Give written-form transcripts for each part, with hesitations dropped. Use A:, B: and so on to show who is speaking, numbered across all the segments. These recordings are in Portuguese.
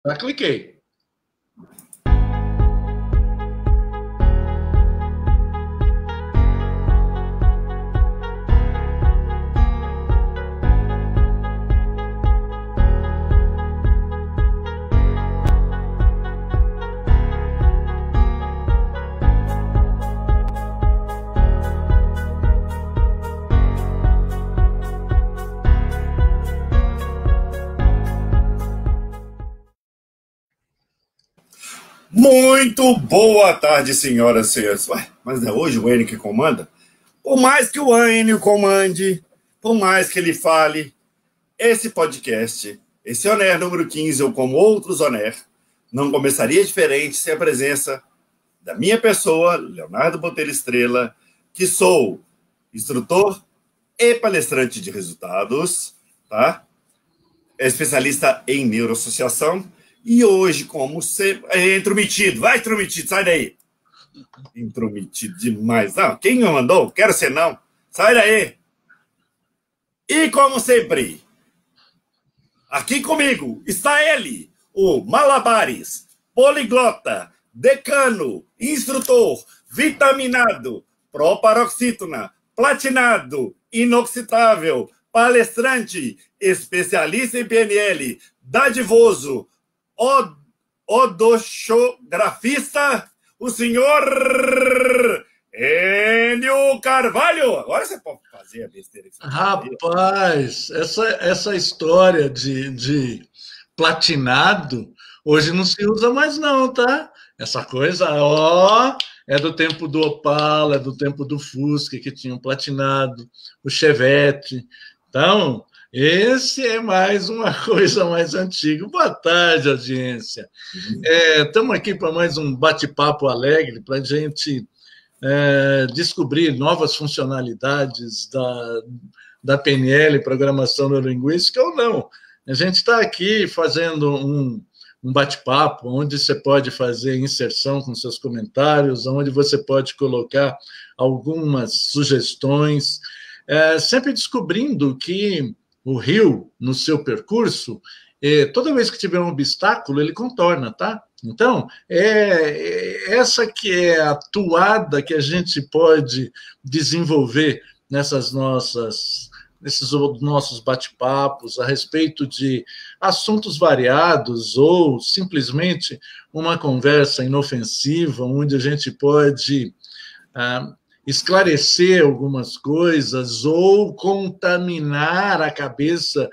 A: Já cliquei.
B: Muito boa tarde, senhoras e senhores. Ué, mas é hoje o Enio que comanda? Por mais que o Enio comande, por mais que ele fale, esse podcast, esse Oner número 15, ou como outros Oner, não começaria diferente sem a presença da minha pessoa, Leonardo Botelho Estrela, que sou instrutor e palestrante de resultados, tá? É especialista em neuroassociação. E hoje, como sempre... Intrometido, vai, intrometido, sai daí. Intrometido demais. Não, quem me mandou? Quero ser não. Sai daí. E como sempre, aqui comigo está ele, o Malabares, poliglota, decano, instrutor, vitaminado, proparoxítona, platinado, inoxidável, palestrante, especialista em PNL, dadivoso, odoxografista, o senhor Enio Carvalho. Agora você pode fazer a besteira.
A: Rapaz, essa história de platinado hoje não se usa mais não, tá? Essa coisa, é do tempo do Opala, é do tempo do Fusca, que tinha um platinado, o Chevette. Então, esse é mais uma coisa mais antiga. Boa tarde, audiência. Estamos aqui para mais um bate-papo alegre, para a gente descobrir novas funcionalidades da PNL, Programação Neurolinguística, ou não. A gente está aqui fazendo um bate-papo, onde você pode fazer inserção com seus comentários, onde você pode colocar algumas sugestões, sempre descobrindo que o rio, no seu percurso, toda vez que tiver um obstáculo, ele contorna, tá? Então, essa que é a toada que a gente pode desenvolver nesses nossos bate-papos a respeito de assuntos variados ou simplesmente uma conversa inofensiva, onde a gente pode esclarecer algumas coisas ou contaminar a cabeça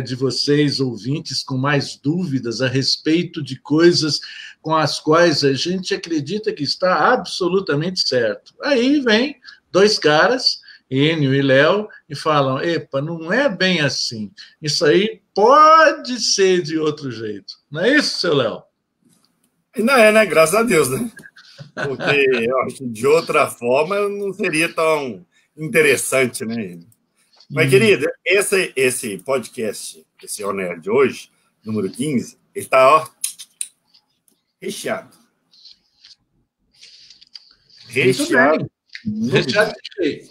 A: de vocês, ouvintes, com mais dúvidas a respeito de coisas com as quais a gente acredita que está absolutamente certo. Aí vem dois caras, Enio e Léo, e falam, epa, não é bem assim. Isso aí pode ser de outro jeito. Não é isso, seu Léo?
B: Não é, né? Graças a Deus, né? Porque eu acho que de outra forma não seria tão interessante, né? Mas, querido, esse podcast, esse Oner de hoje, número 15, ele está recheado. Recheado.
A: Recheado de quê?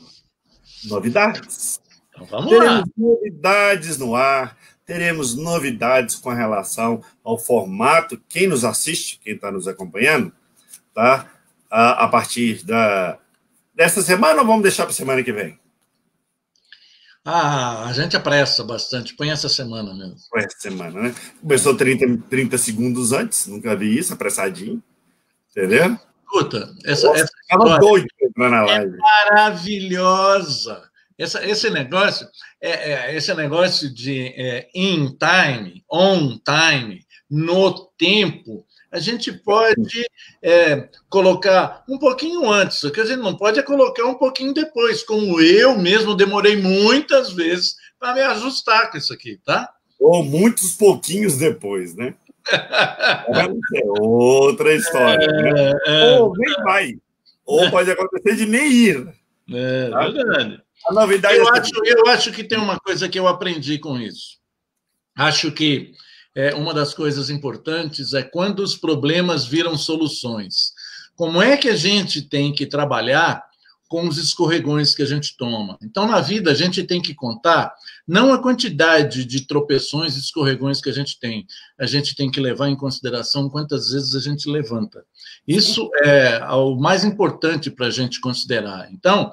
B: Novidades.
A: Então, vamos
B: teremos
A: lá.
B: novidades no ar, teremos novidades com relação ao formato. Quem nos assiste, quem está nos acompanhando, tá? A partir dessa semana, ou vamos deixar para a semana que vem?
A: A gente apressa bastante. Põe essa semana mesmo.
B: Põe essa semana, né? Começou 30 segundos antes, nunca vi isso, apressadinho. Entendeu?
A: Escuta, essa
B: história doido entrar na live.
A: Maravilhosa. Esse negócio de in time, on time, no tempo, a gente pode colocar um pouquinho antes. O que a gente não pode é colocar um pouquinho depois, como eu mesmo demorei muitas vezes para me ajustar com isso aqui, tá?
B: Ou muitos pouquinhos depois, né? É outra história. Né? Ou nem vai. Ou pode acontecer de nem ir.
A: Tá? Verdade.
B: A novidade
A: eu acho que tem uma coisa que eu aprendi com isso. Acho que uma das coisas importantes é quando os problemas viram soluções. Como é que a gente tem que trabalhar com os escorregões que a gente toma. Então, na vida, a gente tem que contar não a quantidade de tropeções e escorregões que a gente tem que levar em consideração quantas vezes a gente levanta. Isso é o mais importante para a gente considerar. Então,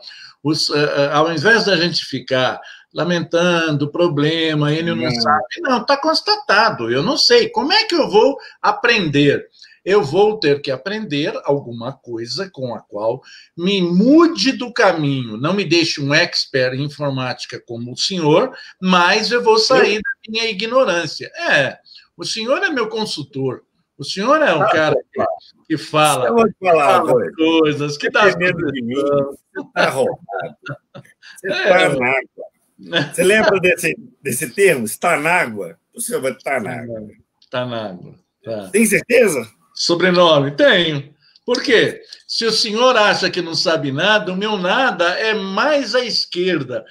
A: ao invés da gente ficar lamentando o problema, ele não sabe, não, está constatado, eu não sei, como é que eu vou aprender? Eu vou ter que aprender alguma coisa com a qual me mude do caminho, não me deixe um expert em informática como o senhor, mas eu vou sair da minha ignorância. O senhor é meu consultor, o senhor é um cara que fala, coisas, que dá
B: medo de mim, você está roubado, você está na água. Você lembra desse termo, está na água? O senhor vai estar na água.
A: Está na água. Tá.
B: Tem certeza?
A: Sobrenome? Tenho. Por quê? Se o senhor acha que não sabe nada, o meu nada é mais à esquerda,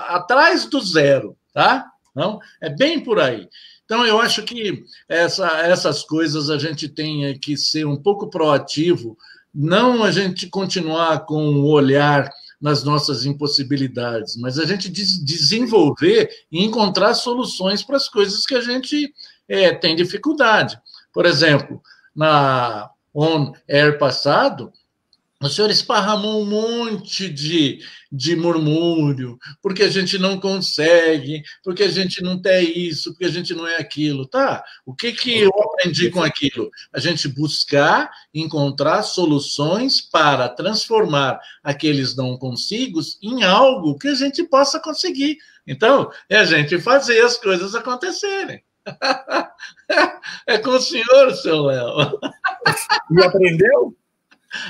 A: atrás do zero, tá? Não? É bem por aí. Então, eu acho que essas coisas a gente tem que ser um pouco proativo, não a gente continuar com o olhar nas nossas impossibilidades, mas a gente desenvolver e encontrar soluções para as coisas que a gente tem dificuldade. Por exemplo, na On Air passado, o senhor esparramou um monte de murmúrio, porque a gente não consegue, porque a gente não tem isso, porque a gente não é aquilo. Tá, o que eu aprendi com aquilo? A gente buscar, encontrar soluções para transformar aqueles não consigos em algo que a gente possa conseguir. Então, é a gente fazer as coisas acontecerem. É com o senhor, seu Léo.
B: E aprendeu?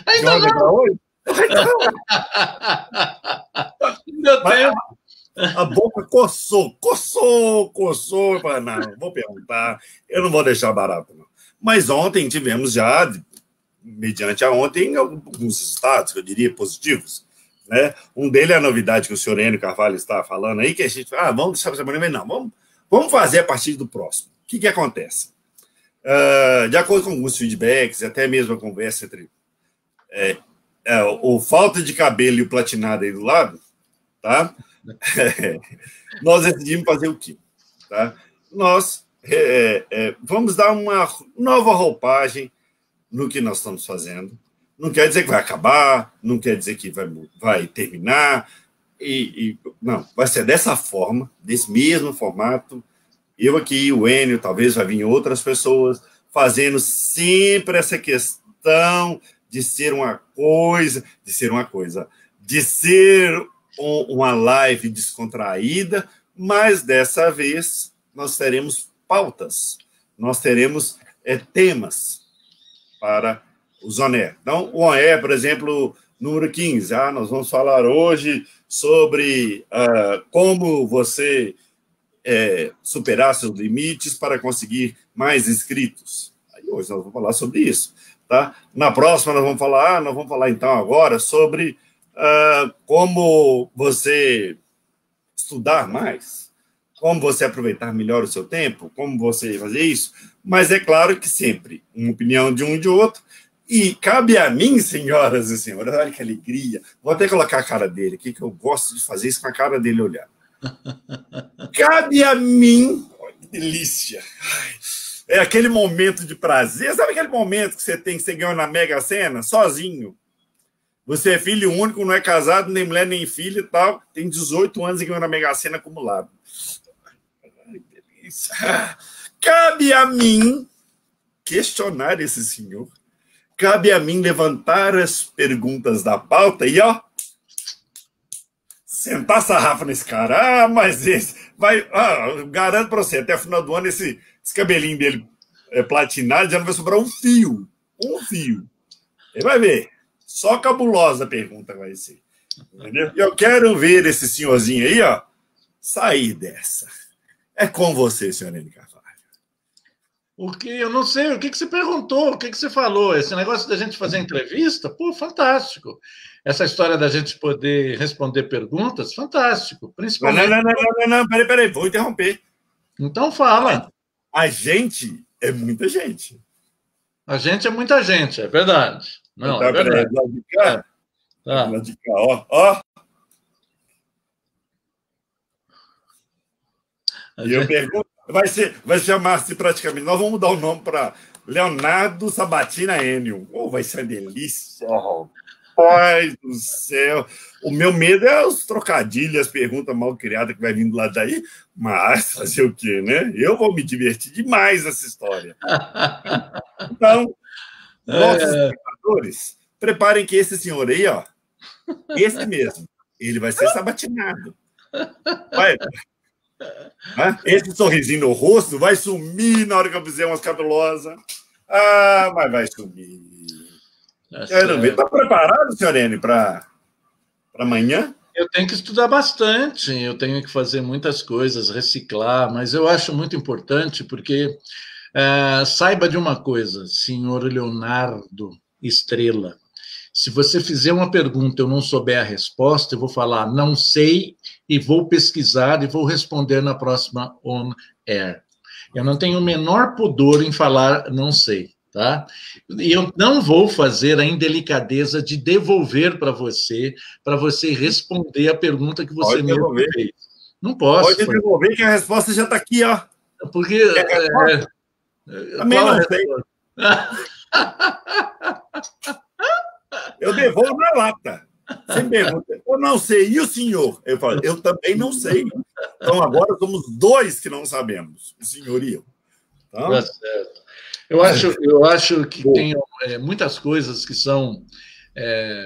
A: Ainda não. Meu tempo.
B: A boca coçou. Eu falei, não, vou perguntar. Eu não vou deixar barato, não. Mas ontem tivemos já, mediante a ontem, alguns resultados, que eu diria, positivos. Né? Um deles é a novidade que o senhor Enio Carvalho está falando aí, que a gente vamos deixar para semana que vem. Não, vamos fazer a partir do próximo. O que acontece? De acordo com alguns feedbacks, até mesmo a conversa entre o falta de cabelo e o platinado aí do lado, tá? Nós decidimos fazer o quê? Tá? Nós vamos dar uma nova roupagem no que nós estamos fazendo. Não quer dizer que vai acabar, não quer dizer que vai terminar, não, vai ser dessa forma, desse mesmo formato. Eu aqui, o Enio, talvez vai vir outras pessoas, fazendo sempre essa questão de ser uma coisa, de ser uma live descontraída, mas dessa vez nós teremos pautas, nós teremos temas para os On-Air. Então, o On-Air, por exemplo, número 15, nós vamos falar hoje sobre como você superar seus limites para conseguir mais inscritos. Aí hoje nós vamos falar sobre isso. Tá? Na próxima nós vamos falar então agora sobre como você estudar mais, como você aproveitar melhor o seu tempo, como você fazer isso, mas é claro que sempre uma opinião de um e de outro, e cabe a mim, senhoras e senhores, olha que alegria, vou até colocar a cara dele aqui, que eu gosto de fazer isso com a cara dele olhar. Cabe a mim, olha que delícia, é aquele momento de prazer, sabe aquele momento que você ganhou na Mega Sena, sozinho? Você é filho único, não é casado, nem mulher, nem filho e tal, tem 18 anos e ganhou na Mega Sena acumulado. Ai, delícia. Cabe a mim questionar esse senhor, cabe a mim levantar as perguntas da pauta e, sentar a sarrafa nesse cara. Mas esse vai. Garanto para você, até o final do ano, esse cabelinho dele platinado já não vai sobrar um fio. Um fio. Ele vai ver. Só cabulosa a pergunta vai ser. Entendeu? Eu quero ver esse senhorzinho aí, sair dessa. É com você, senhor Enio Carvalho.
A: O que eu não sei, o que você perguntou, o que você falou? Esse negócio da gente fazer entrevista, pô, fantástico. Essa história da gente poder responder perguntas, fantástico. Principalmente.
B: Não, peraí, vou interromper.
A: Então fala.
B: A gente é muita gente.
A: A gente é muita gente, é verdade. Não, é verdade. Tá.
B: De cá, ó, ó. E eu pergunto, vai chamar-se praticamente, nós vamos mudar o nome para Leonardo Sabatina Enio. Oh, vai ser uma delícia. Pai do céu. O meu medo é os trocadilhos, as perguntas mal criadas que vai vindo lá daí, mas fazer o quê, né? Eu vou me divertir demais nessa história. Então, nossos espectadores, preparem que esse senhor aí, ó, esse mesmo, ele vai ser sabatinado. Vai. Esse sorrisinho no rosto vai sumir na hora que eu fizer umas cabulosas. Ah, mas vai sumir. Está preparado, senhor Enio, para amanhã?
A: Eu tenho que estudar bastante, eu tenho que fazer muitas coisas, reciclar, mas eu acho muito importante porque saiba de uma coisa, senhor Leonardo Estrela, se você fizer uma pergunta e eu não souber a resposta, eu vou falar não sei e vou pesquisar e vou responder na próxima on air. Eu não tenho o menor pudor em falar não sei, tá? E eu não vou fazer a indelicadeza de devolver para você responder a pergunta que você mesmo fez. Não posso.
B: Pode devolver que a resposta já está aqui, ó.
A: Porque...
B: Também não sei. Eu devolvo na lata. Você pergunta, eu não sei, e o senhor? Eu falo, eu também não sei. Então agora somos dois que não sabemos, o senhor e eu. Então...
A: Tá certo. Eu acho que tem muitas coisas que são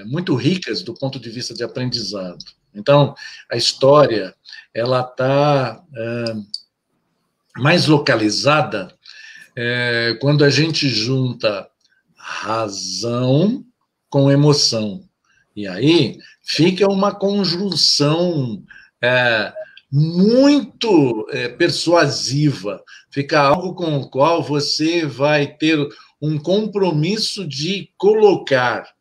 A: muito ricas do ponto de vista de aprendizado. Então, a história ela está mais localizada quando a gente junta razão com emoção. E aí fica uma conjunção muito persuasiva, fica algo com o qual você vai ter um compromisso de colocar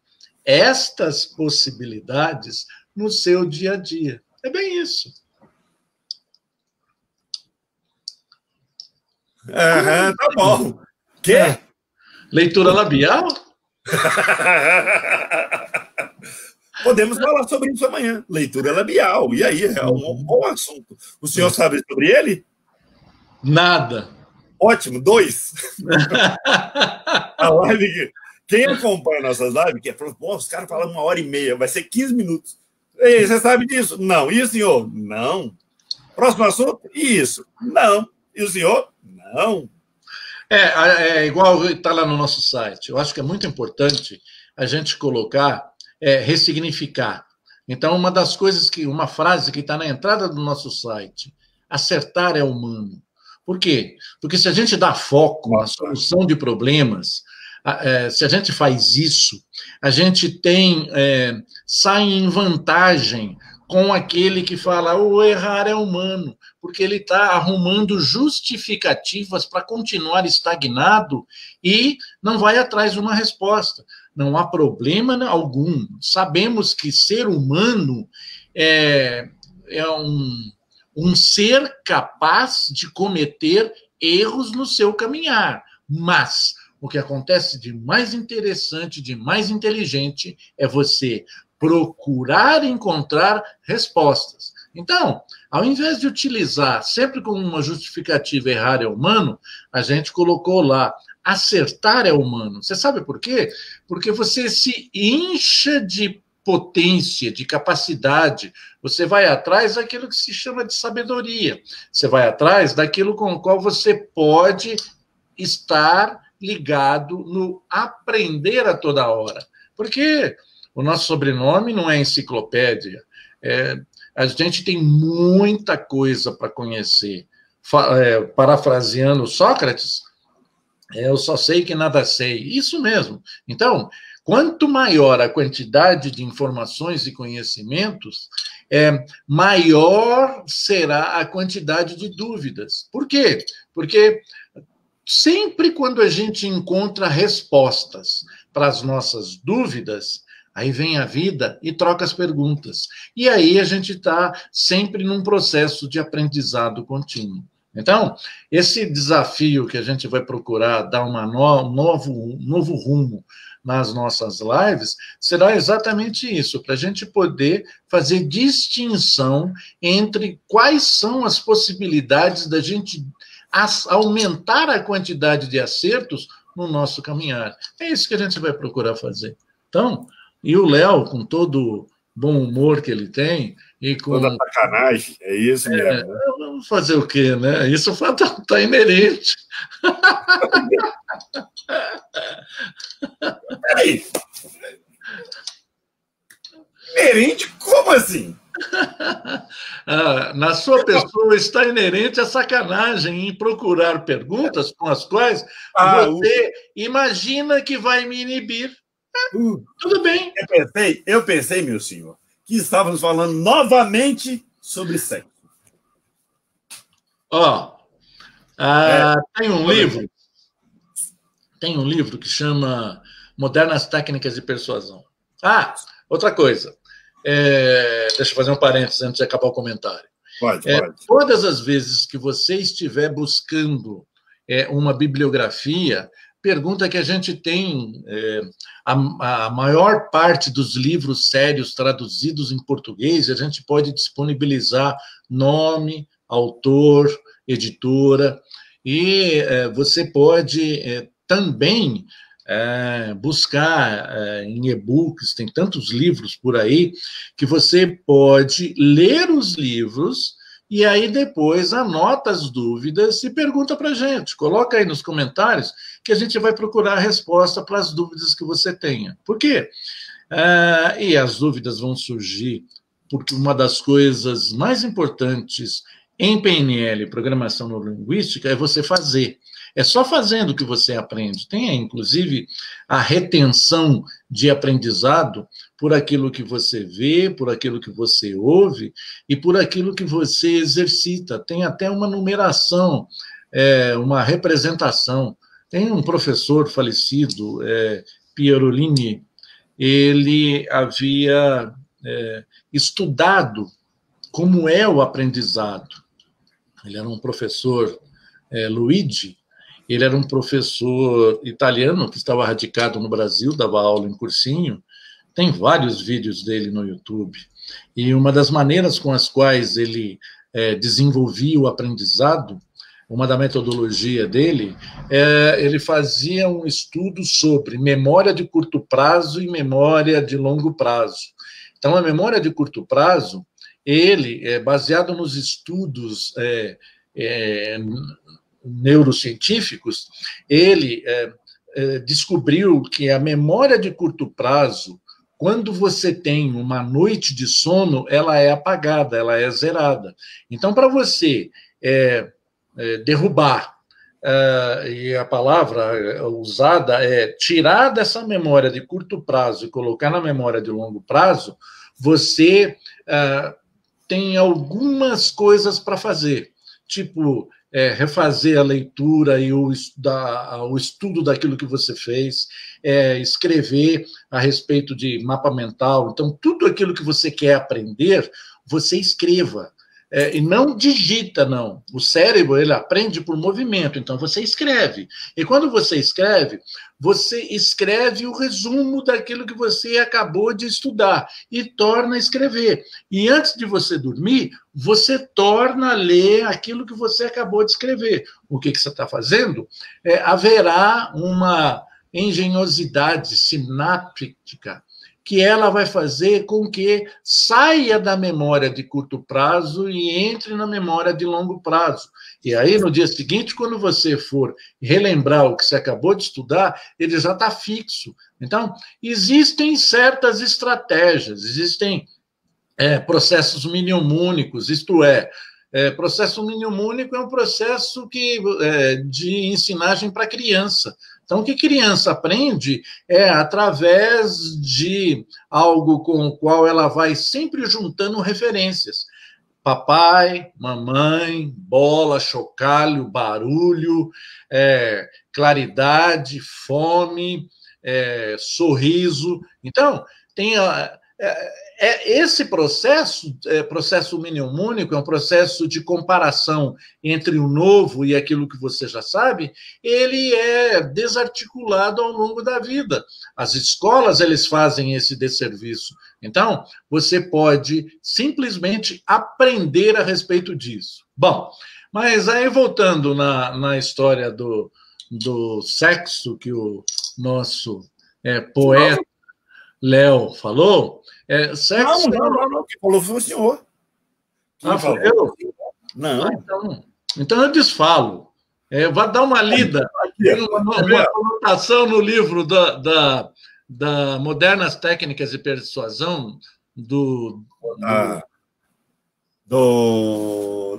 A: estas possibilidades no seu dia a dia. É bem isso.
B: Tá bom. Quê?
A: Leitura labial?
B: Podemos falar sobre isso amanhã. Leitura labial. E aí, é um bom assunto. O senhor sabe sobre ele?
A: Nada.
B: Ótimo, 2. A live, quem acompanha nossas lives, que falou, os caras falam 1h30, vai ser 15 minutos. Ei, você sabe disso? Não. E o senhor? Não. Próximo assunto? Isso. Não. E o senhor? Não.
A: É igual está lá no nosso site. Eu acho que é muito importante a gente colocar, ressignificar. Então, uma frase que está na entrada do nosso site, acertar é humano. Por quê? Porque se a gente dá foco na solução de problemas, se a gente faz isso, a gente sai em vantagem com aquele que fala o errar é humano, porque ele está arrumando justificativas para continuar estagnado e não vai atrás de uma resposta. Não há problema algum. Sabemos que ser humano é um ser capaz de cometer erros no seu caminhar, mas o que acontece de mais interessante, de mais inteligente, é você procurar encontrar respostas. Então, ao invés de utilizar sempre como uma justificativa errar é humano, a gente colocou lá, acertar é humano. Você sabe por quê? Porque você se incha de potência, de capacidade, você vai atrás daquilo que se chama de sabedoria, você vai atrás daquilo com o qual você pode estar ligado no aprender a toda hora. Porque o nosso sobrenome não é enciclopédia, a gente tem muita coisa para conhecer. Parafraseando Sócrates, eu só sei que nada sei. Isso mesmo. Então, quanto maior a quantidade de informações e conhecimentos, maior será a quantidade de dúvidas. Por quê? Porque sempre quando a gente encontra respostas para as nossas dúvidas, aí vem a vida e troca as perguntas. E aí a gente está sempre num processo de aprendizado contínuo. Então, esse desafio que a gente vai procurar dar um novo rumo nas nossas lives será exatamente isso, para a gente poder fazer distinção entre quais são as possibilidades da gente aumentar a quantidade de acertos no nosso caminhar. É isso que a gente vai procurar fazer. Então, e o Léo, com todo o bom humor que ele tem, e com
B: toda sacanagem, é isso mesmo. Né?
A: Vamos fazer o quê, né? Isso está inerente.
B: Peraí. Inerente? Como assim?
A: Na sua pessoa está inerente a sacanagem em procurar perguntas com as quais você imagina que vai me inibir. Tudo bem.
B: Eu pensei, meu senhor, que estávamos falando novamente sobre sexo.
A: Tem um livro que chama Modernas Técnicas de Persuasão. Outra coisa. Deixa eu fazer um parênteses antes de acabar o comentário.
B: Pode.
A: Todas as vezes que você estiver buscando uma bibliografia, pergunta que a gente tem a maior parte dos livros sérios traduzidos em português, a gente pode disponibilizar nome, autor, editora, e você pode também buscar em e-books, tem tantos livros por aí, que você pode ler os livros e aí depois anota as dúvidas e pergunta para a gente. Coloca aí nos comentários que a gente vai procurar a resposta para as dúvidas que você tenha. Por quê? E as dúvidas vão surgir porque uma das coisas mais importantes em PNL, Programação Neurolinguística, é você fazer. É só fazendo que você aprende. Tem, inclusive, a retenção de aprendizado por aquilo que você vê, por aquilo que você ouve e por aquilo que você exercita. Tem até uma numeração, uma representação. Tem um professor falecido, Pierolini, ele havia estudado como é o aprendizado. Ele era um professor, Luigi. Ele era um professor italiano que estava radicado no Brasil, dava aula em cursinho. Tem vários vídeos dele no YouTube. E uma das maneiras com as quais ele desenvolvia o aprendizado, uma da metodologia dele, ele fazia um estudo sobre memória de curto prazo e memória de longo prazo. Então, a memória de curto prazo, ele, baseado nos estudos neurocientíficos, ele descobriu que a memória de curto prazo, quando você tem uma noite de sono, ela é apagada, ela é zerada. Então, para você derrubar, e a palavra usada é tirar dessa memória de curto prazo e colocar na memória de longo prazo, você tem algumas coisas para fazer, tipo refazer a leitura e o estudo daquilo que você fez, escrever a respeito de mapa mental. Então, tudo aquilo que você quer aprender, você escreva. E não digita, não. O cérebro, ele aprende por movimento, então você escreve. E quando você escreve o resumo daquilo que você acabou de estudar e torna a escrever. E antes de você dormir, você torna a ler aquilo que você acabou de escrever. O que você está fazendo? Haverá uma engenhosidade sináptica que ela vai fazer com que saia da memória de curto prazo e entre na memória de longo prazo. E aí, no dia seguinte, quando você for relembrar o que você acabou de estudar, ele já está fixo. Então, existem certas estratégias, existem processos mnemônicos, isto é, processo mnemônico é um processo de ensinagem para criança. Então, o que criança aprende é através de algo com o qual ela vai sempre juntando referências. Papai, mamãe, bola, chocalho, barulho, claridade, fome, sorriso. Então, esse processo, processo mnemônico, é um processo de comparação entre o novo e aquilo que você já sabe, ele é desarticulado ao longo da vida. As escolas, eles fazem esse desserviço. Então, você pode simplesmente aprender a respeito disso. Bom, mas aí voltando na história do sexo que o nosso poeta Léo falou, sexo...
B: Não, quem falou foi o senhor.
A: Foi eu?
B: Não.
A: Então eu desfalo. Vai dar uma lida, uma conotação no livro da Modernas Técnicas de Persuasão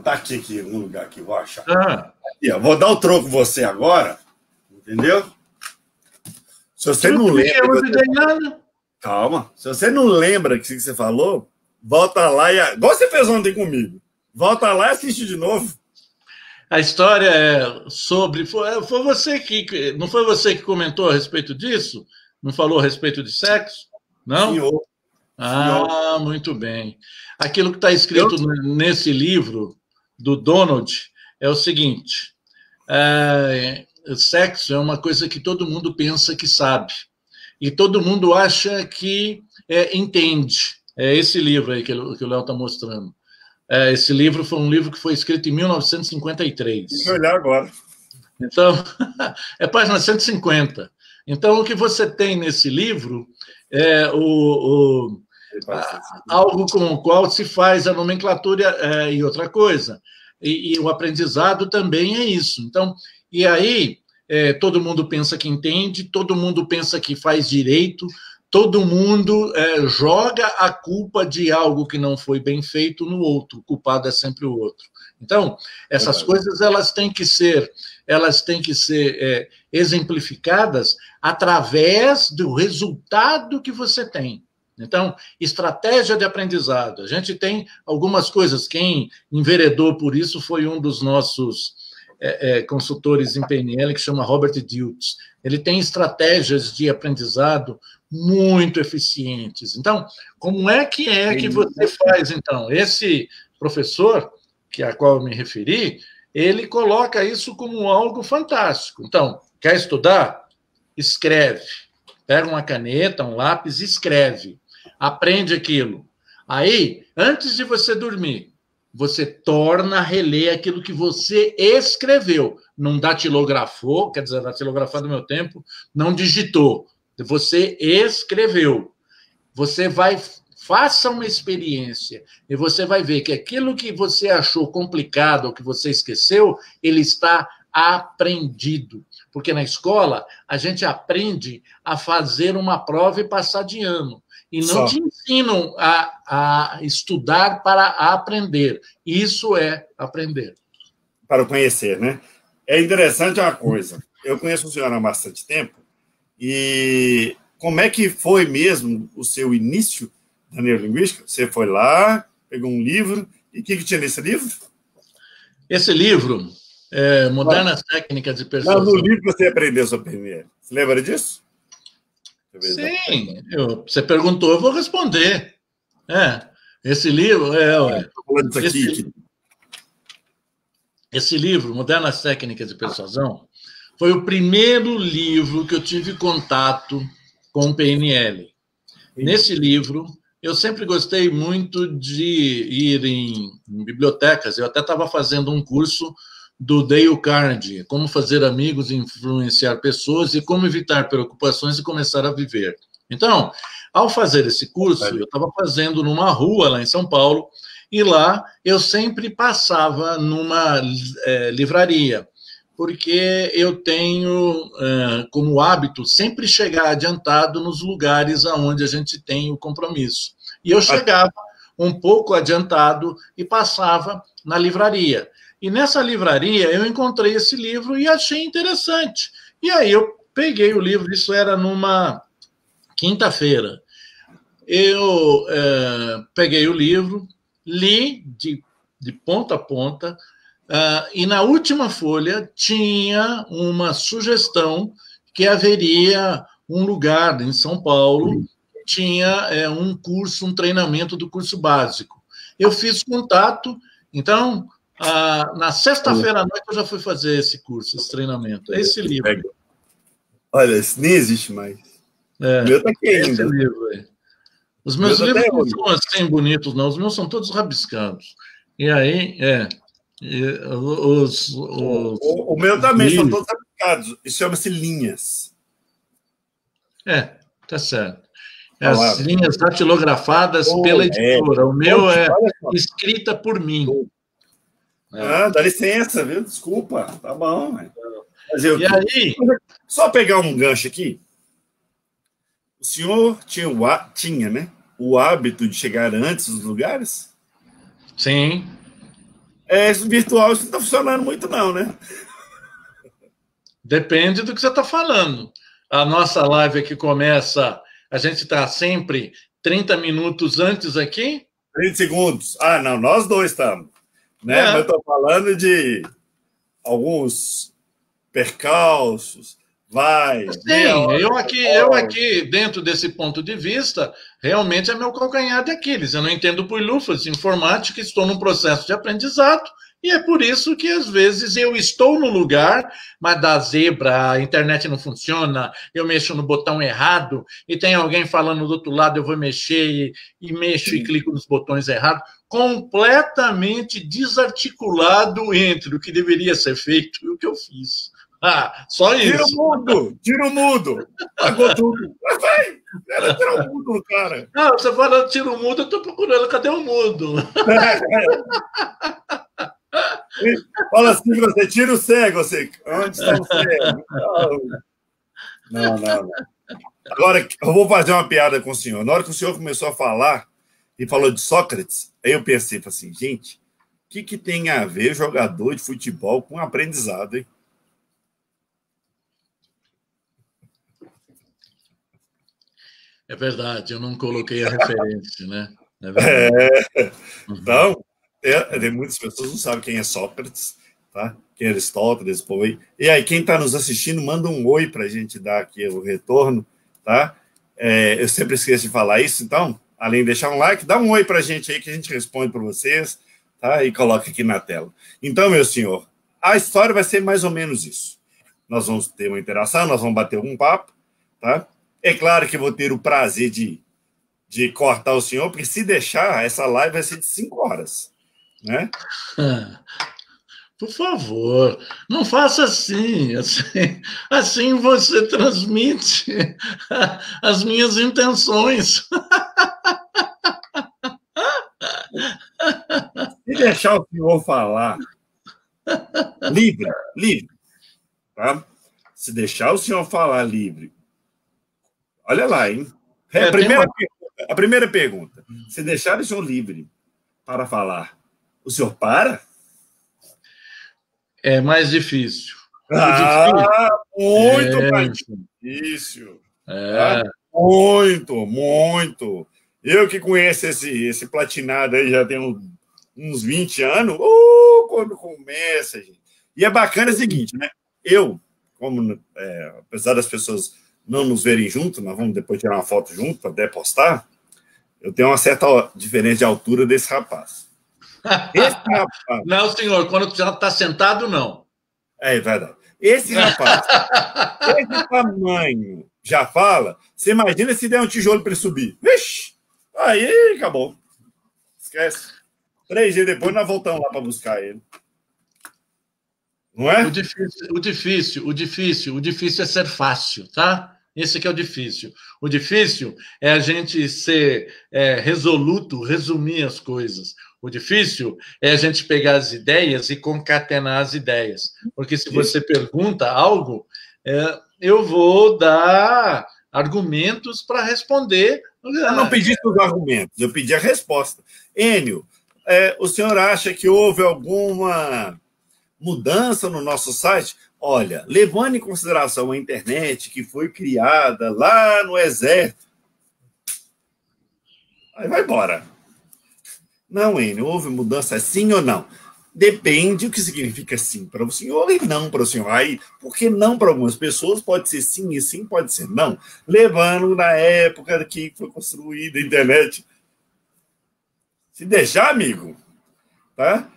B: Tá aqui, um lugar aqui, vou achar. Aqui, ó, vou dar o troco você agora, entendeu? Se você não lembra... Calma. Se você não lembra o que você falou, volta lá e... Igual você fez ontem comigo. Volta lá e assiste de novo.
A: A história é sobre... Foi você que... Não foi você que comentou a respeito disso? Não falou a respeito de sexo? Não?
B: Senhor.
A: Senhor. Muito bem. Aquilo que está escrito nesse livro do Donald é o seguinte. Sexo é uma coisa que todo mundo pensa que sabe. E todo mundo acha que entende. É esse livro aí que o Léo está mostrando. Esse livro foi um livro que foi escrito em 1953.
B: Deixa eu olhar agora.
A: Então, é página 150. Então, o que você tem nesse livro é algo com o qual se faz a nomenclatura e outra coisa. E o aprendizado também é isso. Então, e aí... todo mundo pensa que entende, todo mundo pensa que faz direito, todo mundo joga a culpa de algo que não foi bem feito no outro, o culpado é sempre o outro. Então, essas coisas elas têm que ser exemplificadas através do resultado que você tem. Então, estratégia de aprendizado. A gente tem algumas coisas, quem enveredou por isso foi um dos nossos consultores em PNL, que chama Robert Dilts. Ele tem estratégias de aprendizado muito eficientes. Então, como é que você faz, então? Esse professor, a qual eu me referi, ele coloca isso como algo fantástico. Então, quer estudar? Escreve. Pega uma caneta, um lápis, escreve. Aprende aquilo. Aí, antes de você dormir, você torna a reler aquilo que você escreveu. Não datilografou, quer dizer, datilografar do meu tempo, não digitou. Você escreveu. Você faça uma experiência e você vai ver que aquilo que você achou complicado ou que você esqueceu, ele está aprendido. Porque na escola, a gente aprende a fazer uma prova e passar de ano. E não te ensinam a estudar para aprender. Isso é aprender.
B: Para conhecer, né? É interessante uma coisa. Eu conheço o senhor há bastante tempo. E como é que foi mesmo o seu início da neurolinguística? Você foi lá, pegou um livro. E o que tinha nesse livro?
A: Esse livro, Modernas Técnicas de Persuasão.
B: No livro que você aprendeu sobre PNL. Você lembra disso?
A: Sim, você perguntou, eu vou responder. Esse livro esse livro, Modernas Técnicas de Persuasão, foi o primeiro livro que eu tive contato com o PNL. Nesse livro, eu sempre gostei muito de ir em bibliotecas. Eu até estava fazendo um curso do Dale Carnegie, como fazer amigos e influenciar pessoas e como evitar preocupações e começar a viver. Então, ao fazer esse curso, eu estava fazendo numa rua lá em São Paulo, e lá eu sempre passava numa livraria, porque eu tenho como hábito sempre chegar adiantado nos lugares onde a gente tem o compromisso. E eu chegava um pouco adiantado e passava na livraria. E nessa livraria eu encontrei esse livro e achei interessante. E aí eu peguei o livro, isso era numa quinta-feira. Eu peguei o livro, li de ponta a ponta, e na última folha tinha uma sugestão que haveria um lugar em São Paulo tinha um curso, um treinamento do curso básico. Eu fiz contato, então, na sexta-feira à noite eu já fui fazer esse curso, esse treinamento. É esse livro.
B: Olha, isso nem existe mais. O meu tá aqui ainda.
A: Esse livro aí. Os meus livros não são assim bonitos, não. Os meus são todos rabiscados. E aí,
B: o meu também são todos rabiscados. Isso chama-se linhas.
A: Tá certo. As linhas datilografadas pela editora. O meu é escrita por mim.
B: Dá licença, viu? Desculpa. Tá bom.
A: E aí...
B: Só pegar um gancho aqui. O senhor tinha, né, o hábito de chegar antes dos lugares?
A: Sim.
B: Virtual isso não está funcionando muito, não, né?
A: Depende do que você está falando. A nossa live aqui começa... A gente está sempre 30 minutos antes aqui?
B: 30 segundos. Não, nós dois estamos. Né? Mas eu estou falando de alguns percalços.
A: Sim, eu aqui, dentro desse ponto de vista, realmente é meu calcanhar de Aquiles. Eu não entendo por lufas de informática, estou num processo de aprendizado, e é por isso que, às vezes, eu estou no lugar, mas dá zebra, a internet não funciona, eu mexo no botão errado, e tem alguém falando do outro lado, eu vou mexer, e mexo e clico nos botões errados, completamente desarticulado entre o que deveria ser feito e o que eu fiz. Só isso.
B: Tira o mudo. Pagou tudo. Vai! Tira o mudo, cara.
A: Você falando tira o mudo, eu tô procurando. Cadê o mudo?
B: Fala assim, você tira o cego. Onde está o cego? Não. Agora, eu vou fazer uma piada com o senhor. Na hora que o senhor começou a falar e falou de Sócrates, aí eu pensei assim, gente, o que tem a ver jogador de futebol com aprendizado, hein?
A: É verdade, eu não coloquei a referência, né?
B: Então, tem muitas pessoas que não sabem quem é Sócrates, tá? Quem é Aristóteles, pô. E aí, quem está nos assistindo, manda um oi para a gente dar aqui o retorno, tá? Eu sempre esqueço de falar isso, então, além de deixar um like, dá um oi para a gente aí que a gente responde para vocês, tá? E coloca aqui na tela. Então, meu senhor, a história vai ser mais ou menos isso. Nós vamos ter uma interação, nós vamos bater um papo, tá? É claro que vou ter o prazer de cortar o senhor, porque se deixar, essa live vai ser de 5 horas, né?
A: Por favor, não faça assim. Assim você transmite as minhas intenções.
B: Se deixar o senhor falar livre, tá? Se deixar o senhor falar livre, olha lá, hein? A primeira pergunta. Se deixar o senhor livre para falar, o senhor para?
A: É mais difícil.
B: Muito mais difícil. Tá? Muito. Eu que conheço esse platinado aí já tem uns 20 anos, quando começa, gente. E é bacana o seguinte, né? Eu, apesar das pessoas não nos verem juntos, nós vamos depois tirar uma foto junto para até postar, eu tenho uma certa diferença de altura desse rapaz. Esse rapaz...
A: Não, senhor, quando já está sentado, não.
B: É verdade. Esse rapaz, esse tamanho, já fala, você imagina se der um tijolo para ele subir. Vixe! Aí acabou. Esquece. 3 dias depois nós voltamos lá para buscar ele. Não é?
A: O difícil é ser fácil, tá? Esse que é o difícil. O difícil é a gente ser resoluto, resumir as coisas. O difícil é a gente pegar as ideias e concatenar as ideias. Porque se você pergunta algo, eu vou dar argumentos para responder.
B: Eu não pedi os argumentos, eu pedi a resposta. Enio, o senhor acha que houve alguma mudança no nosso site? Olha, levando em consideração a internet que foi criada lá no exército, aí vai embora. Não, Enio, houve mudança sim ou não? depende o que significa sim para o senhor e não para o senhor. Aí, porque não para algumas pessoas pode ser sim e sim pode ser não. Levando na época que foi construída a internet. Se deixar, amigo, tá?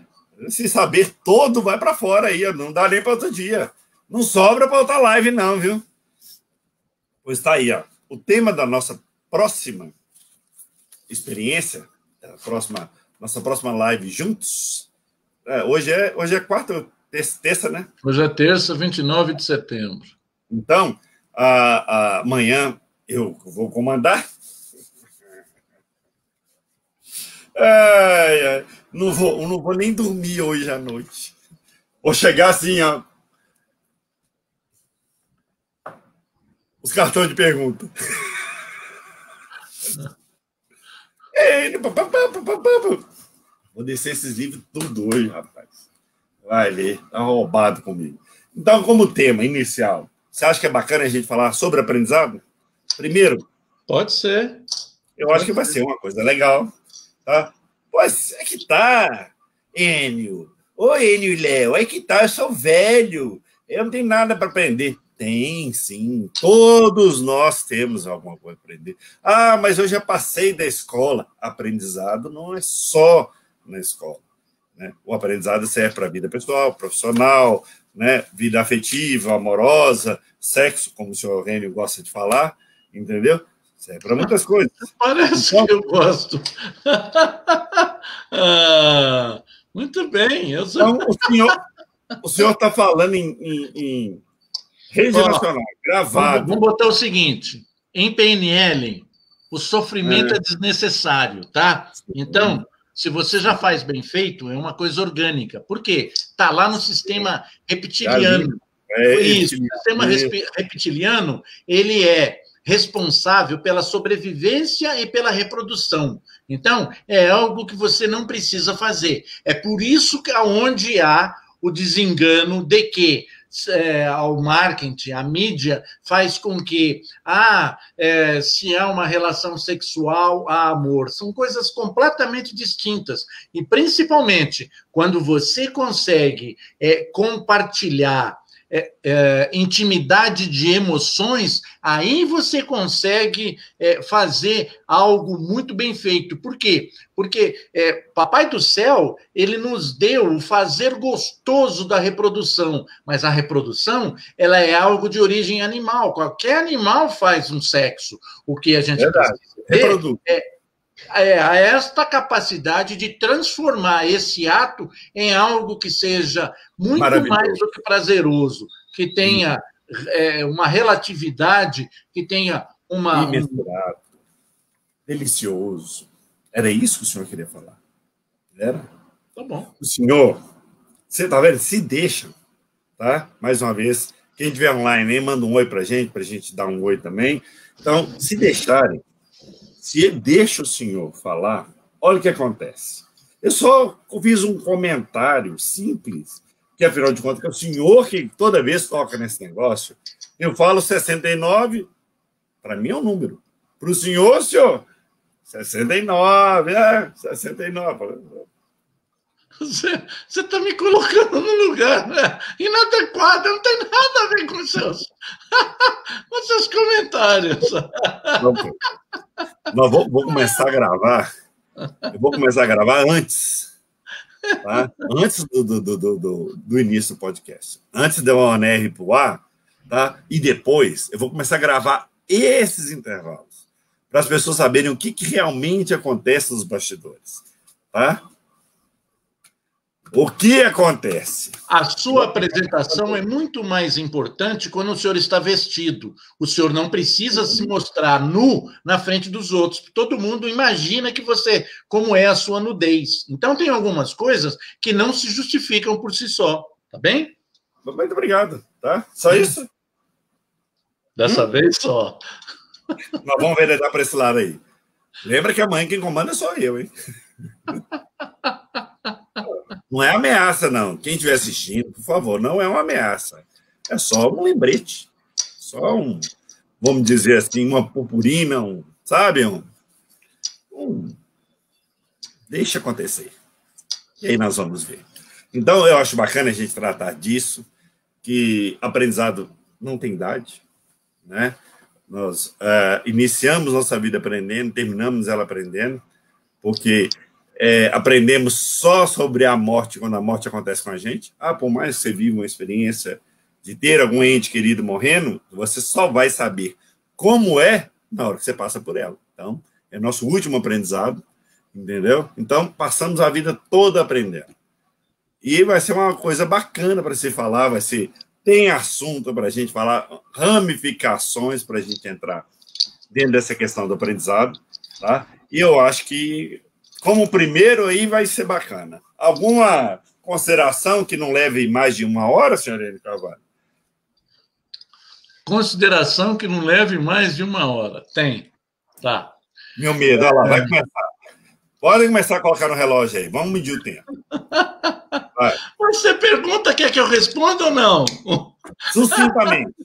B: Se saber todo, vai para fora aí. Não dá nem para outro dia. Não sobra para outra live, não, viu? Pois tá aí, ó. O tema da nossa próxima experiência, nossa próxima live juntos. Hoje é quarta, terça, né?
A: Hoje é terça, 29 de setembro.
B: Então, amanhã eu vou comandar. Não vou nem dormir hoje à noite. Vou chegar assim, ó. Os cartões de pergunta. Vou descer esses livros tudo hoje, rapaz. Vai ler, tá roubado comigo. Então, como tema inicial, você acha que é bacana a gente falar sobre aprendizado? Primeiro?
A: Pode ser.
B: Eu acho que vai ser uma coisa legal, tá? Pois é que tá, Enio. Oi, Enio e Léo, é que tá, eu sou velho. Eu não tenho nada para aprender. Tem, sim. Todos nós temos alguma coisa para aprender. Mas eu já passei da escola. Aprendizado não é só na escola, né? O aprendizado serve para a vida pessoal, profissional, né? Vida afetiva, amorosa, sexo, como o senhor Rênio gosta de falar, entendeu? Serve para muitas coisas.
A: Parece que eu gosto. Muito bem.
B: Então, o senhor está falando em rede nacional, gravado.
A: Vamos botar o seguinte: em PNL, o sofrimento é desnecessário, tá? Então, se você já faz bem feito, é uma coisa orgânica. Por quê? Está lá no sistema reptiliano. Isso, o sistema reptiliano, ele é responsável pela sobrevivência e pela reprodução. Então, é algo que você não precisa fazer. É por isso que onde há o desengano de que ao marketing, a mídia faz com que se há uma relação sexual, há amor. São coisas completamente distintas. E, principalmente, quando você consegue compartilhar intimidade de emoções, aí você consegue fazer algo muito bem feito. Por quê? Porque Papai do Céu, ele nos deu o fazer gostoso da reprodução, mas a reprodução, ela é algo de origem animal. Qualquer animal faz um sexo. O que a gente precisa esta capacidade de transformar esse ato em algo que seja muito mais do que prazeroso, que tenha uma relatividade, que tenha
B: imensurado, delicioso. Era isso que o senhor queria falar? Era?
A: Tá bom.
B: O senhor, você tá vendo? Se deixa, tá? Mais uma vez, quem estiver online, aí manda um oi pra gente dar um oi também. Então, se deixarem, se deixa o senhor falar, olha o que acontece. Eu só fiz um comentário simples, que afinal de contas, que é o senhor que toda vez toca nesse negócio. Eu falo 69, para mim é um número. Para o senhor, 69, 69.
A: Você está me colocando no lugar, né? Inadequado, não tem nada a ver com os seus comentários.
B: Vou começar a gravar. Eu vou começar a gravar antes, tá? Antes do início do podcast. Antes de eu ONR para o ar, tá? E depois eu vou começar a gravar esses intervalos para as pessoas saberem o que realmente acontece nos bastidores, tá? O que acontece?
A: A sua apresentação é muito mais importante quando o senhor está vestido. O senhor não precisa se mostrar nu na frente dos outros. Todo mundo imagina que você, como é a sua nudez. Então, tem algumas coisas que não se justificam por si só. Tá bem?
B: Muito obrigado. Tá? Só isso?
A: Dessa vez só.
B: Nós vamos ver para esse lado aí. Lembra que amanhã quem comanda sou eu, hein? Não é ameaça, não. Quem estiver assistindo, por favor, não é uma ameaça. É só um lembrete. Só vamos dizer assim, uma purpurina, sabe? Deixa acontecer. E aí nós vamos ver. Então, eu acho bacana a gente tratar disso, que aprendizado não tem idade, né? Nós iniciamos nossa vida aprendendo, terminamos ela aprendendo, porque aprendemos só sobre a morte quando a morte acontece com a gente. Por mais que você viva uma experiência de ter algum ente querido morrendo, você só vai saber como é na hora que você passa por ela. Então, é nosso último aprendizado, entendeu? Então, passamos a vida toda aprendendo. E vai ser uma coisa bacana para se falar, tem assunto para a gente falar, ramificações para a gente entrar dentro dessa questão do aprendizado, tá? E eu acho que, como primeiro, aí vai ser bacana. Alguma consideração que não leve mais de 1 hora, senhor Enio Carvalho?
A: Consideração que não leve mais de 1 hora. Tem. Tá.
B: Meu medo, olha lá, vai começar. Podem começar a colocar no relógio aí. Vamos medir o tempo. Vai.
A: Você pergunta, quer que eu responda ou não?
B: Sucintamente.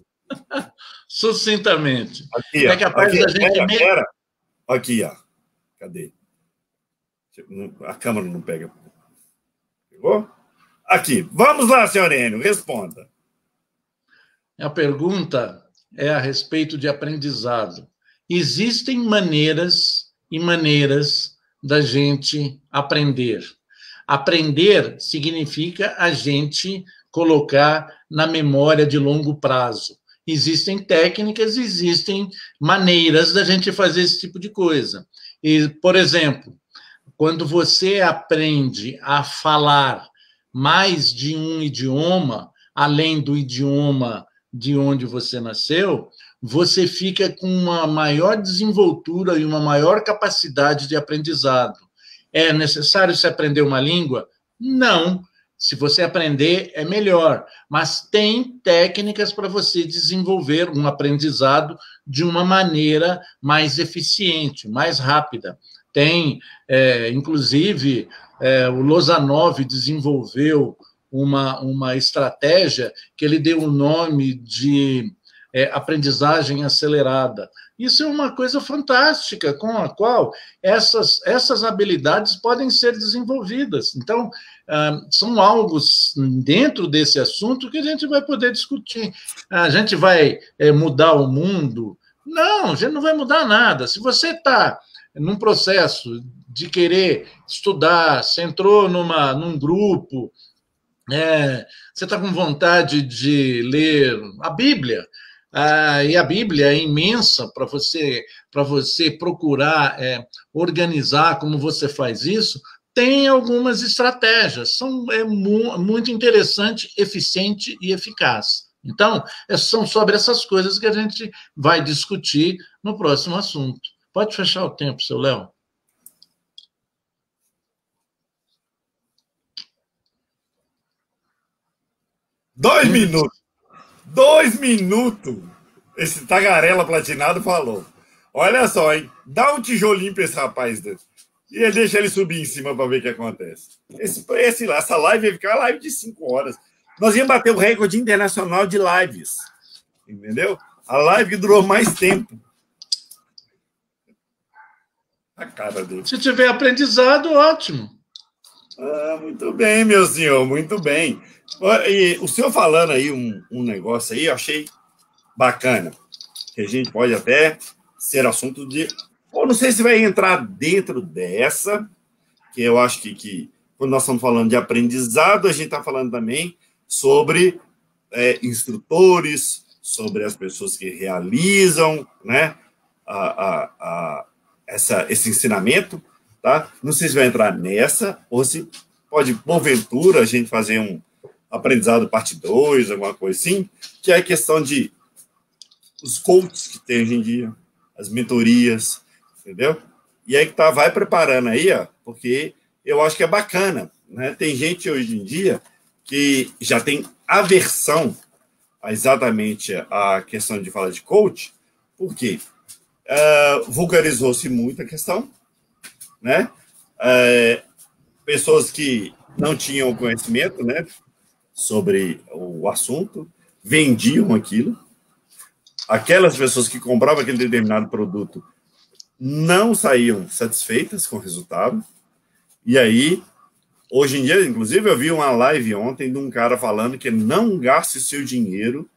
A: Sucintamente.
B: Aqui,
A: é capaz da gente...
B: Pera. Aqui, ó. Cadê? A câmera não pega. Pegou? Aqui. Vamos lá, senhor Enio, responda.
A: A pergunta é a respeito de aprendizado. Existem maneiras e maneiras da gente aprender. Aprender significa a gente colocar na memória de longo prazo. Existem técnicas, existem maneiras da gente fazer esse tipo de coisa. E, por exemplo, quando você aprende a falar mais de um idioma, além do idioma de onde você nasceu, você fica com uma maior desenvoltura e uma maior capacidade de aprendizado. É necessário se aprender uma língua? Não. Se você aprender, é melhor. Mas tem técnicas para você desenvolver um aprendizado de uma maneira mais eficiente, mais rápida. Tem, inclusive, o Lozanov desenvolveu uma estratégia que ele deu o nome de aprendizagem acelerada. Isso é uma coisa fantástica, com a qual essas habilidades podem ser desenvolvidas. Então, são algo dentro desse assunto que a gente vai poder discutir. A gente vai mudar o mundo? Não, a gente não vai mudar nada. Se você está num processo de querer estudar, você entrou num grupo, você está com vontade de ler a Bíblia, e a Bíblia é imensa para você procurar organizar como você faz isso, tem algumas estratégias, muito interessante, eficiente e eficaz. Então, são sobre essas coisas que a gente vai discutir no próximo assunto. Pode fechar o tempo, seu Léo.
B: Dois minutos. 2 minutos. Esse tagarela platinado falou. Olha só, hein? Dá um tijolinho para esse rapaz. E deixa ele subir em cima para ver o que acontece. Essa live vai ficar uma live de 5 horas. Nós íamos bater o recorde internacional de lives. Entendeu? A live que durou mais tempo. A cara dele.
A: Se tiver aprendizado, ótimo.
B: Muito bem, meu senhor, muito bem. E o senhor falando aí um negócio aí, eu achei bacana, que a gente pode até ser assunto de... Ou não sei se vai entrar dentro dessa, que eu acho que quando nós estamos falando de aprendizado, a gente está falando também sobre instrutores, sobre as pessoas que realizam, né, esse ensinamento, tá? Não sei se vai entrar nessa, ou se pode, porventura, a gente fazer um aprendizado parte 2, alguma coisa assim, que é a questão de os coaches que tem hoje em dia, as mentorias, entendeu? E aí que vai preparando aí, ó, porque eu acho que é bacana, né? Tem gente hoje em dia que já tem aversão a exatamente a questão de falar de coach, porque vulgarizou-se muito a questão, né? Pessoas que não tinham conhecimento, né, sobre o assunto, vendiam aquilo. Aquelas pessoas que compravam aquele determinado produto não saíam satisfeitas com o resultado. E aí Hoje em dia, inclusive, eu vi uma live ontem de um cara falando que não gaste seu dinheiro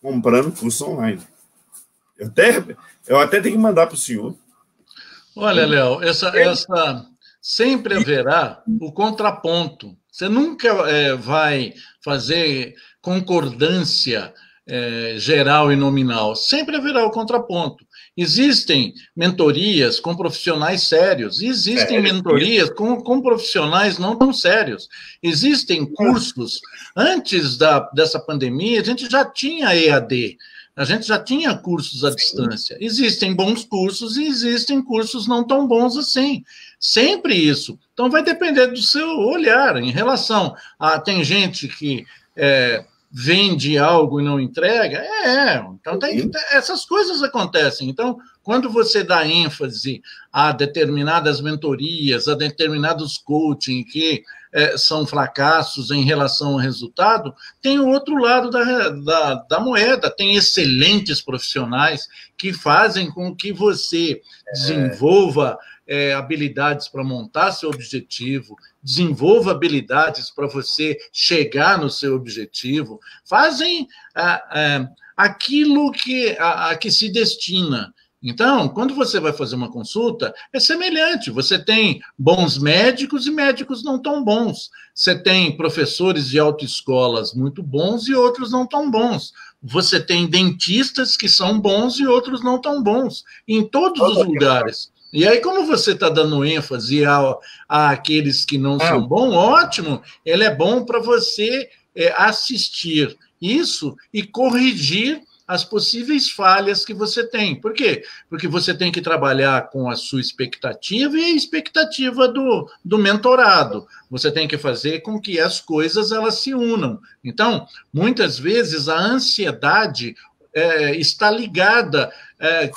B: comprando curso online. Eu até tenho que mandar para o senhor.
A: Olha, Léo, sempre haverá o contraponto. Você nunca vai fazer concordância geral e nominal. Sempre haverá o contraponto. Existem mentorias com profissionais sérios, existem mentorias com profissionais não tão sérios. Existem cursos. Antes dessa pandemia, a gente já tinha EAD. A gente já tinha cursos à distância. Existem bons cursos e existem cursos não tão bons assim. Sempre isso. Então, vai depender do seu olhar em relação a... Tem gente que vende algo e não entrega. Então, essas coisas acontecem. Então, quando você dá ênfase a determinadas mentorias, a determinados coaching que são fracassos em relação ao resultado, tem o outro lado da moeda. Tem excelentes profissionais que fazem com que você desenvolva habilidades para montar seu objetivo, desenvolva habilidades para você chegar no seu objetivo, fazem aquilo a que se destina. Então, quando você vai fazer uma consulta, é semelhante. Você tem bons médicos e médicos não tão bons. Você tem professores de autoescolas muito bons e outros não tão bons. Você tem dentistas que são bons e outros não tão bons. Em todos os lugares. E aí, como você está dando ênfase àqueles que não são bons, ótimo, ele é bom para você assistir isso e corrigir as possíveis falhas que você tem. Por quê? Porque você tem que trabalhar com a sua expectativa e a expectativa do mentorado. Você tem que fazer com que as coisas elas se unam. Então, muitas vezes, a ansiedade está ligada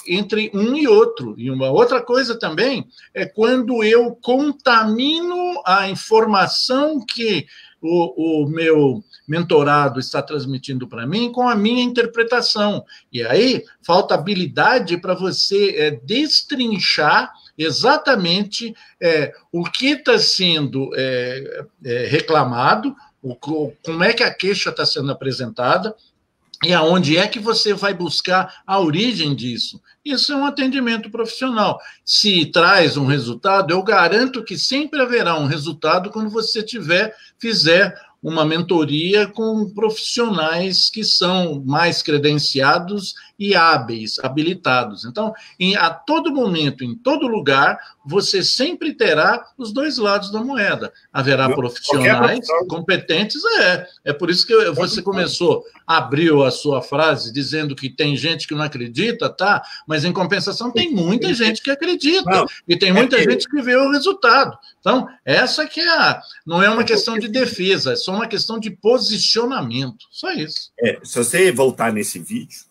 A: entre um e outro. E uma outra coisa também é quando eu contamino a informação que o meu mentorado está transmitindo para mim com a minha interpretação. E aí falta habilidade para você destrinchar exatamente o que está sendo reclamado, como é que a queixa está sendo apresentada, e aonde é que você vai buscar a origem disso? Isso é um atendimento profissional. Se traz um resultado, eu garanto que sempre haverá um resultado quando você fizer uma mentoria com profissionais que são mais credenciados e hábeis, habilitados. Então, a todo momento, em todo lugar, você sempre terá os dois lados da moeda. Haverá profissionais competentes, é por isso que você abriu a sua frase dizendo que tem gente que não acredita, tá? Mas, em compensação, tem muita gente que acredita, e tem muita gente que vê o resultado. Então, essa que não é uma questão de defesa, é só uma questão de posicionamento, só isso.
B: Se você voltar nesse vídeo,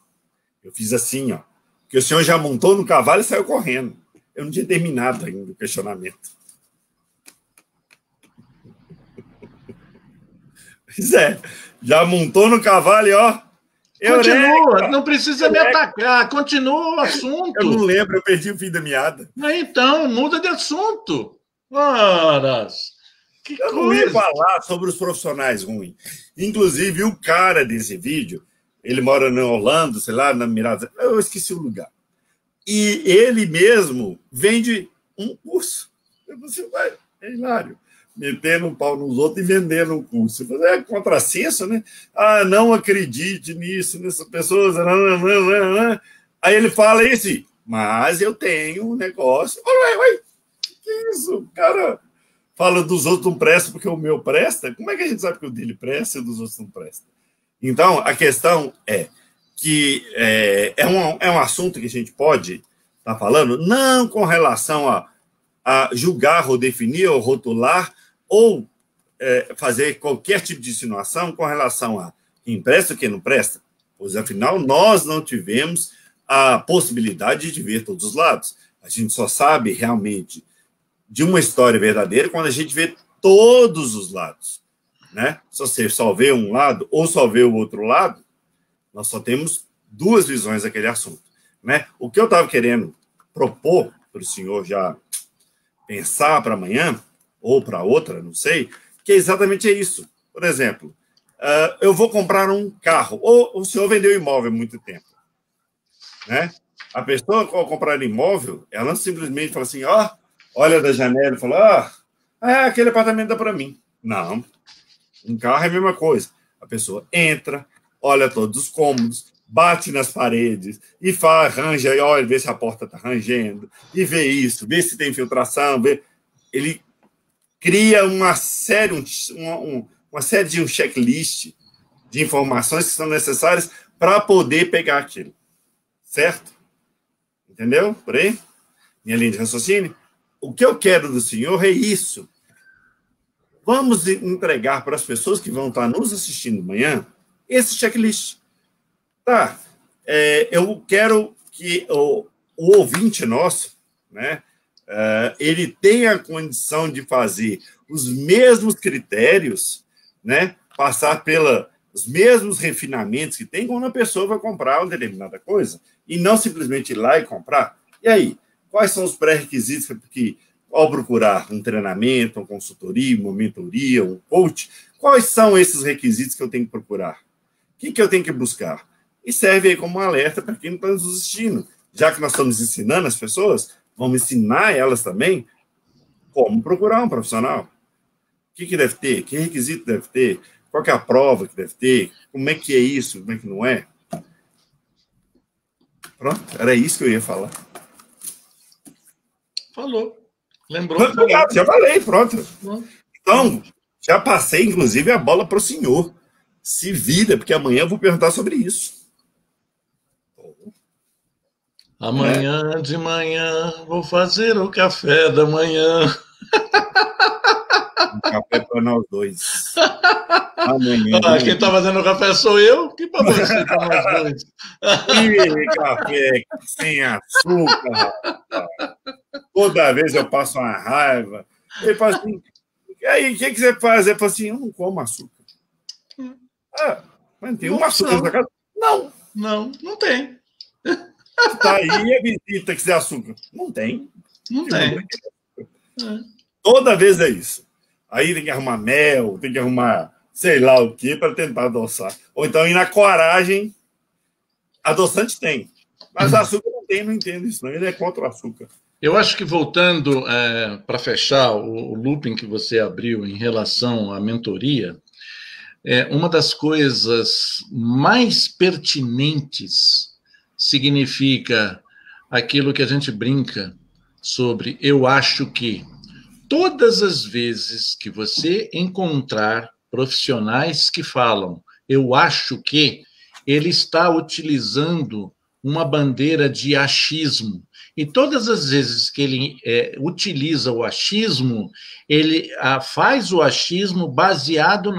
B: eu fiz assim, que o senhor já montou no cavalo e saiu correndo. Eu não tinha terminado ainda o questionamento. Pois já montou no cavalo e
A: Continua, não precisa me atacar, continua o assunto.
B: Eu não lembro, eu perdi o fim da meada.
A: Então, muda de assunto. Horas.
B: Eu não ia falar sobre os profissionais ruins. Inclusive, o cara desse vídeo, ele mora na Holanda, sei lá, na Mirada, eu esqueci o lugar. E ele mesmo vende um curso. Você vai, hilário, metendo um pau nos outros e vendendo um curso. É contrassenso, né? Não acredite nisso, nessas pessoas. Aí ele fala esse, mas eu tenho um negócio. Ué, que isso? O cara fala dos outros não presta porque o meu presta. Como é que a gente sabe que o dele presta e o dos outros não presta? Então, a questão é que é um assunto que a gente pode estar falando, não com relação a julgar ou definir ou rotular ou fazer qualquer tipo de insinuação com relação a quem presta ou quem não presta, pois, afinal, nós não tivemos a possibilidade de ver todos os lados. A gente só sabe realmente de uma história verdadeira quando a gente vê todos os lados. Né? Se você só vê um lado ou só vê o outro lado, nós só temos duas visões daquele assunto. Né? O que eu estava querendo propor para o senhor já pensar para amanhã ou para outra, não sei, que é exatamente isso. Por exemplo, eu vou comprar um carro, ou o senhor vendeu imóvel há muito tempo, né? A pessoa, ao comprar imóvel, ela simplesmente fala assim, olha da janela e fala, aquele apartamento dá para mim. Não, um carro é a mesma coisa. A pessoa entra, olha todos os cômodos, bate nas paredes e arranja, e olha, vê se a porta está rangendo, e vê isso, vê se tem infiltração, ele cria uma série de um checklist de informações que são necessárias para poder pegar aquilo. Certo? Entendeu? Por aí? Minha linha de raciocínio? O que eu quero do senhor é isso. Vamos entregar para as pessoas que vão estar nos assistindo amanhã esse checklist. Tá? Eu quero que o ouvinte nosso, né, ele tenha a condição de fazer os mesmos critérios, né, passar os mesmos refinamentos que tem quando a pessoa vai comprar uma determinada coisa, e não simplesmente ir lá e comprar. E aí, quais são os pré-requisitos ao procurar um treinamento, uma consultoria, uma mentoria, um coach? Quais são esses requisitos que eu tenho que procurar? O que eu tenho que buscar? E serve aí como um alerta para quem não está nos assistindo. Já que nós estamos ensinando as pessoas, vamos ensinar elas também como procurar um profissional. O que deve ter? Que requisito deve ter? Qual que é a prova que deve ter? Como é que é isso? Como é que não é? Pronto, era isso que eu ia falar.
A: Falou. Lembrou?
B: Obrigado, já falei, pronto. Então, já passei, inclusive, a bola para o senhor. Se vira, porque amanhã eu vou perguntar sobre isso.
A: Amanhã de manhã vou fazer o café da manhã.
B: Um café para nós dois. Amanhã.
A: Quem está fazendo o café sou eu, que para você, para nós dois.
B: E café sem açúcar, rapaz. Toda vez eu passo uma raiva. Ele fala assim, e aí, o que você faz? Eu falo assim, eu não como açúcar. Mas tem um açúcar na casa?
A: Não tem.
B: Tá aí a visita que você açúcar. Não tem.
A: Não tem.
B: Toda vez é isso. Aí tem que arrumar mel, tem que arrumar sei lá o que para tentar adoçar. Ou então ir na coragem. Adoçante tem. Mas açúcar não tem, não entendo isso. Não. Ele é contra o açúcar.
A: Eu acho que voltando para fechar o looping que você abriu em relação à mentoria, uma das coisas mais pertinentes significa aquilo que a gente brinca sobre eu acho que. Todas as vezes que você encontrar profissionais que falam eu acho que, ele está utilizando uma bandeira de achismo. E todas as vezes que ele utiliza o achismo, ele faz o achismo baseado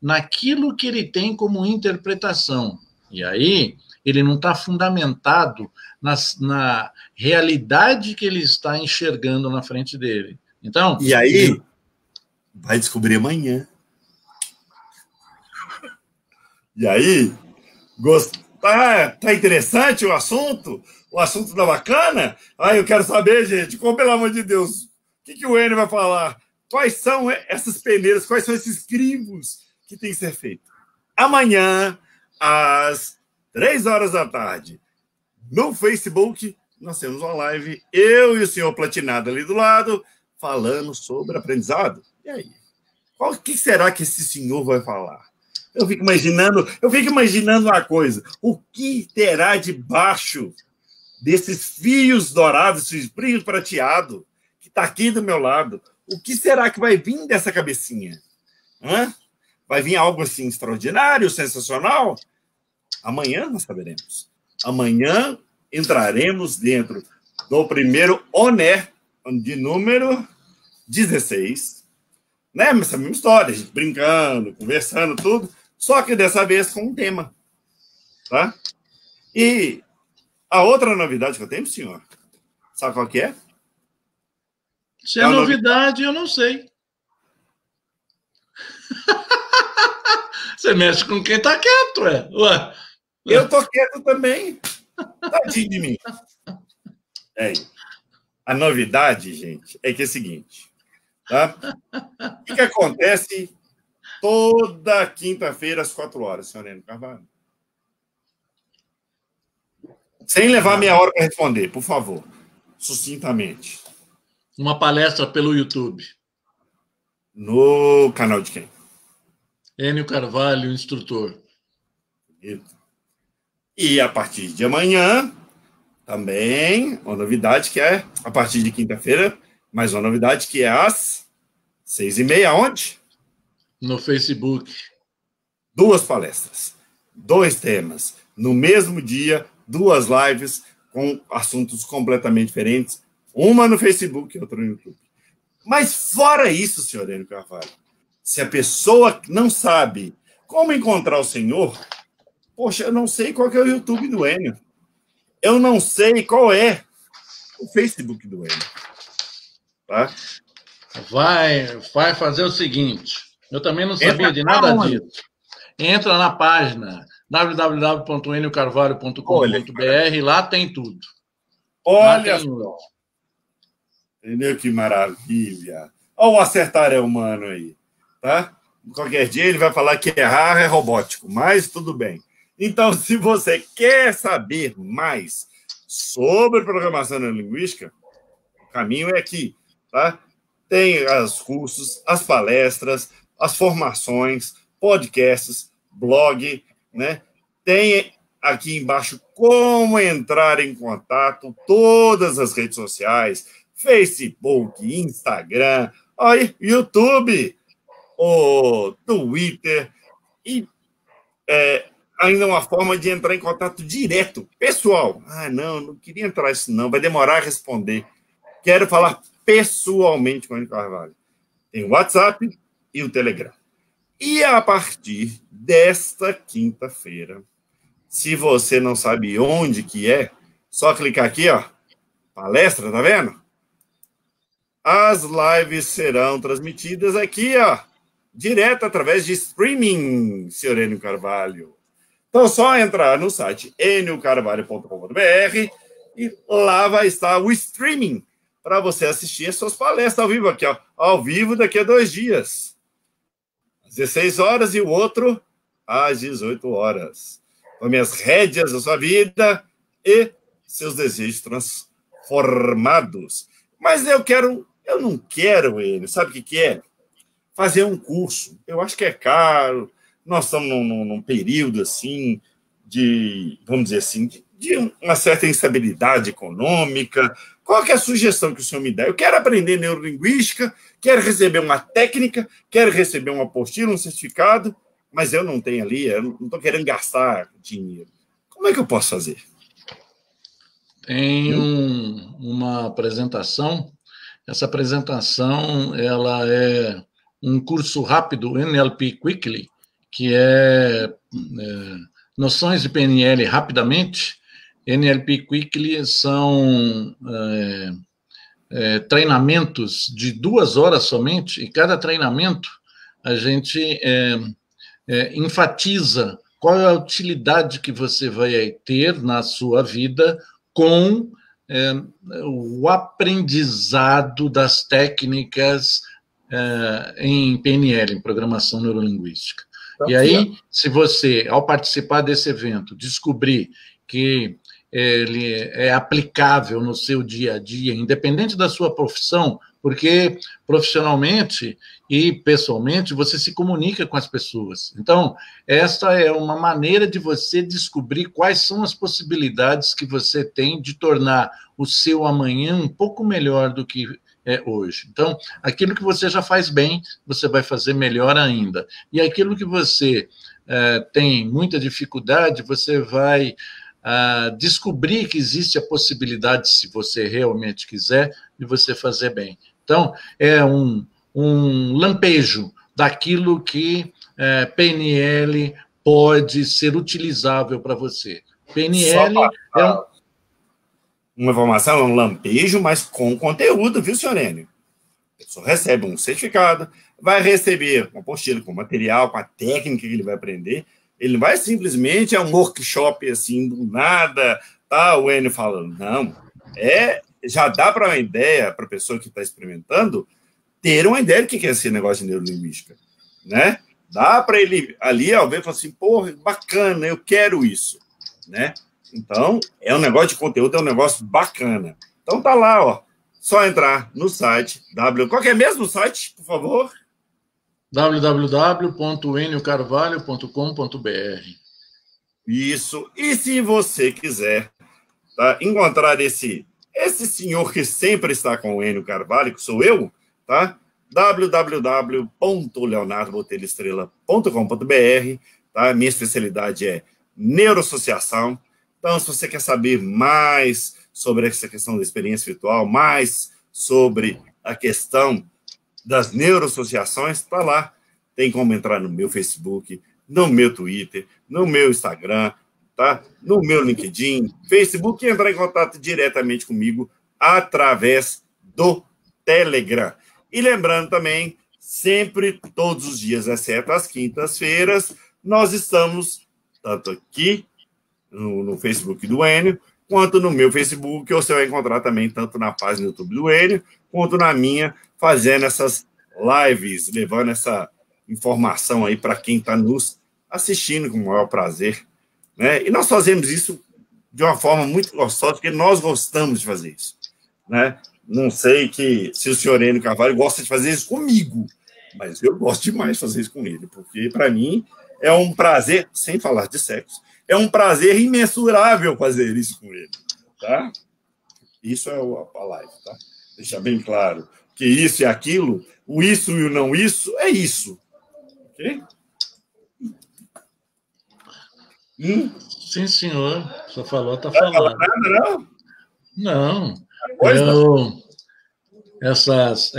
A: naquilo que ele tem como interpretação. E aí, ele não está fundamentado na realidade que ele está enxergando na frente dele. Então,
B: e aí, vai descobrir amanhã. E aí, tá interessante o assunto? O assunto tá bacana? Eu quero saber, gente, pelo amor de Deus, o que o Enio vai falar? Quais são essas peneiras, quais são esses crivos que tem que ser feito? Amanhã, às 15h, no Facebook, nós temos uma live, eu e o senhor Platinado ali do lado, falando sobre aprendizado. E aí? O que será que esse senhor vai falar? Eu fico imaginando uma coisa. O que terá debaixo desses fios dourados, esses brilhos prateados, que está aqui do meu lado? O que será que vai vir dessa cabecinha? Vai vir algo assim extraordinário, sensacional? Amanhã nós saberemos. Amanhã entraremos dentro do primeiro ONER, de número 16, né? Essa mesma história, a gente brincando, conversando, tudo, só que dessa vez com um tema, tá? E a outra novidade que eu tenho, senhor, sabe qual que é?
A: Se é novidade, eu não sei. Você mexe com quem tá quieto, Ué.
B: Eu tô quieto também. Tadinho de mim. A novidade, gente, é que é o seguinte. Tá? O que acontece toda quinta-feira às 4 horas, senhor Enio Carvalho? Sem levar meia hora para responder, por favor. Sucintamente.
A: Uma palestra pelo YouTube.
B: No canal de quem?
A: Enio Carvalho, instrutor.
B: E a partir de amanhã, também, uma novidade que é, a partir de quinta-feira, mais uma novidade que é às 6h30, onde?
A: No Facebook.
B: 2 palestras, 2 temas, no mesmo dia, 2 lives com assuntos completamente diferentes, uma no Facebook e outra no YouTube. Mas fora isso, senhor Enio Carvalho, se a pessoa não sabe como encontrar o senhor, poxa, eu não sei qual que é o YouTube do Enio. Eu não sei qual é o Facebook do Enio. Tá?
A: Vai fazer o seguinte, eu também não sabia de nada disso. Entra na página www.eniocarvalho.com.br, lá tem tudo.
B: Olha só. Entendeu que maravilha? Olha o acertar é humano aí, tá? Qualquer dia ele vai falar que errar é robótico, mas tudo bem. Então, se você quer saber mais sobre programação neurolinguística, o caminho é aqui, tá? Tem os cursos, as palestras, as formações, podcasts, blog, né? Tem aqui embaixo como entrar em contato, todas as redes sociais, Facebook, Instagram, aí, YouTube, o Twitter, e ainda uma forma de entrar em contato direto, pessoal. Ah, não queria entrar isso não, vai demorar a responder. Quero falar pessoalmente com o Enio Carvalho. Tem o WhatsApp e o Telegram. E a partir desta quinta-feira, se você não sabe onde que é, só clicar aqui, ó, palestra, tá vendo? As lives serão transmitidas aqui, ó, direto através de streaming, senhor Enio Carvalho. Então, só entrar no site eniocarvalho.com.br e lá vai estar o streaming para você assistir as suas palestras ao vivo aqui, ó, ao vivo daqui a 2 dias. Às 16 horas e o outro às 18 horas. Tome as rédeas da sua vida e seus desejos transformados. Mas eu não quero, Enio, sabe o que é? Fazer um curso. Eu acho que é caro. Nós estamos num período, assim, de, vamos dizer assim, de uma certa instabilidade econômica. Qual que é a sugestão que o senhor me dá? Eu quero aprender neurolinguística, quero receber uma técnica, quero receber uma apostila, um certificado, mas eu não tenho ali, eu não estou querendo gastar dinheiro. Como é que eu posso fazer?
A: Tem uma apresentação. Essa apresentação ela é um curso rápido, NLP Quickly, que é noções de PNL rapidamente. NLP Quickly são treinamentos de 2 horas somente, e cada treinamento a gente enfatiza qual é a utilidade que você vai ter na sua vida com o aprendizado das técnicas em PNL, em Programação Neurolinguística. E aí, se você, ao participar desse evento, descobrir que ele é aplicável no seu dia a dia, independente da sua profissão, porque profissionalmente e pessoalmente você se comunica com as pessoas. Então, esta é uma maneira de você descobrir quais são as possibilidades que você tem de tornar o seu amanhã um pouco melhor do que é hoje. Então, aquilo que você já faz bem, você vai fazer melhor ainda. E aquilo que você tem muita dificuldade, você vai descobrir que existe a possibilidade, se você realmente quiser, de você fazer bem. Então, é um lampejo daquilo que PNL pode ser utilizável para você. PNL
B: uma informação, um lampejo, mas com conteúdo, viu, senhor Enio? A pessoa recebe um certificado, vai receber uma apostila com material, com a técnica que ele vai aprender. Ele não vai simplesmente um workshop assim, do nada, tá? O Enio falando. Não, já dá para uma ideia para a pessoa que está experimentando ter uma ideia do que é esse negócio de neurolinguística, né? Dá para ele ali, ó, ver e falar assim, pô, bacana, eu quero isso, né? Então, é um negócio de conteúdo, é um negócio bacana. Então, tá lá, ó, só entrar no site, qual que é mesmo o site, por favor?
A: www.eniocarvalho.com.br.
B: Isso, e se você quiser, tá, encontrar esse senhor que sempre está com o Enio Carvalho, que sou eu, tá? www.leonardobotelhoestrela.com.br, tá? Minha especialidade é neuroassociação. Então, se você quer saber mais sobre essa questão da experiência virtual, mais sobre a questão das neuroassociações, tá lá. Tem como entrar no meu Facebook, no meu Twitter, no meu Instagram, tá? No meu LinkedIn, Facebook, e entrar em contato diretamente comigo através do Telegram. E lembrando também, sempre, todos os dias, exceto as quintas-feiras, nós estamos, tanto aqui no Facebook do Enio, quanto no meu Facebook, ou você vai encontrar também tanto na página do YouTube do Enio, quanto na minha, fazendo essas lives, levando essa informação aí para quem está nos assistindo com o maior prazer, né? E nós fazemos isso de uma forma muito gostosa, porque nós gostamos de fazer isso, né? Não sei se o senhor Enio Carvalho gosta de fazer isso comigo, mas eu gosto demais de fazer isso com ele, porque para mim é um prazer, sem falar de sexo, é um prazer imensurável fazer isso com ele, tá? Isso é a live, tá? Deixar bem claro que isso e aquilo, o isso e o não isso, é isso, ok?
A: Sim, senhor. Só falou, tá falando.
B: Não vai falar nada,
A: não?
B: Não.
A: Essas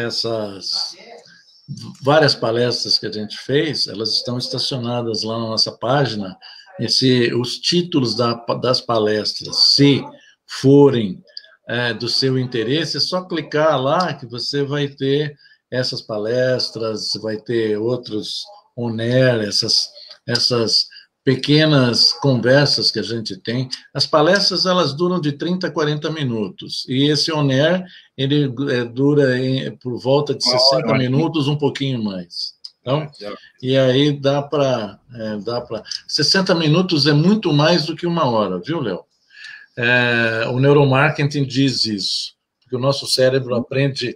A: várias palestras que a gente fez, elas estão estacionadas lá na nossa página. Os títulos das palestras, se forem do seu interesse, é só clicar lá que você vai ter essas palestras, vai ter outros on-air, essas pequenas conversas que a gente tem. As palestras, elas duram de 30 a 40 minutos, e esse on-air, ele dura por volta de 60 minutos, um pouquinho mais. Então, e aí dá para 60 minutos é muito mais do que uma hora, viu, Léo? O neuromarketing diz isso, porque o nosso cérebro aprende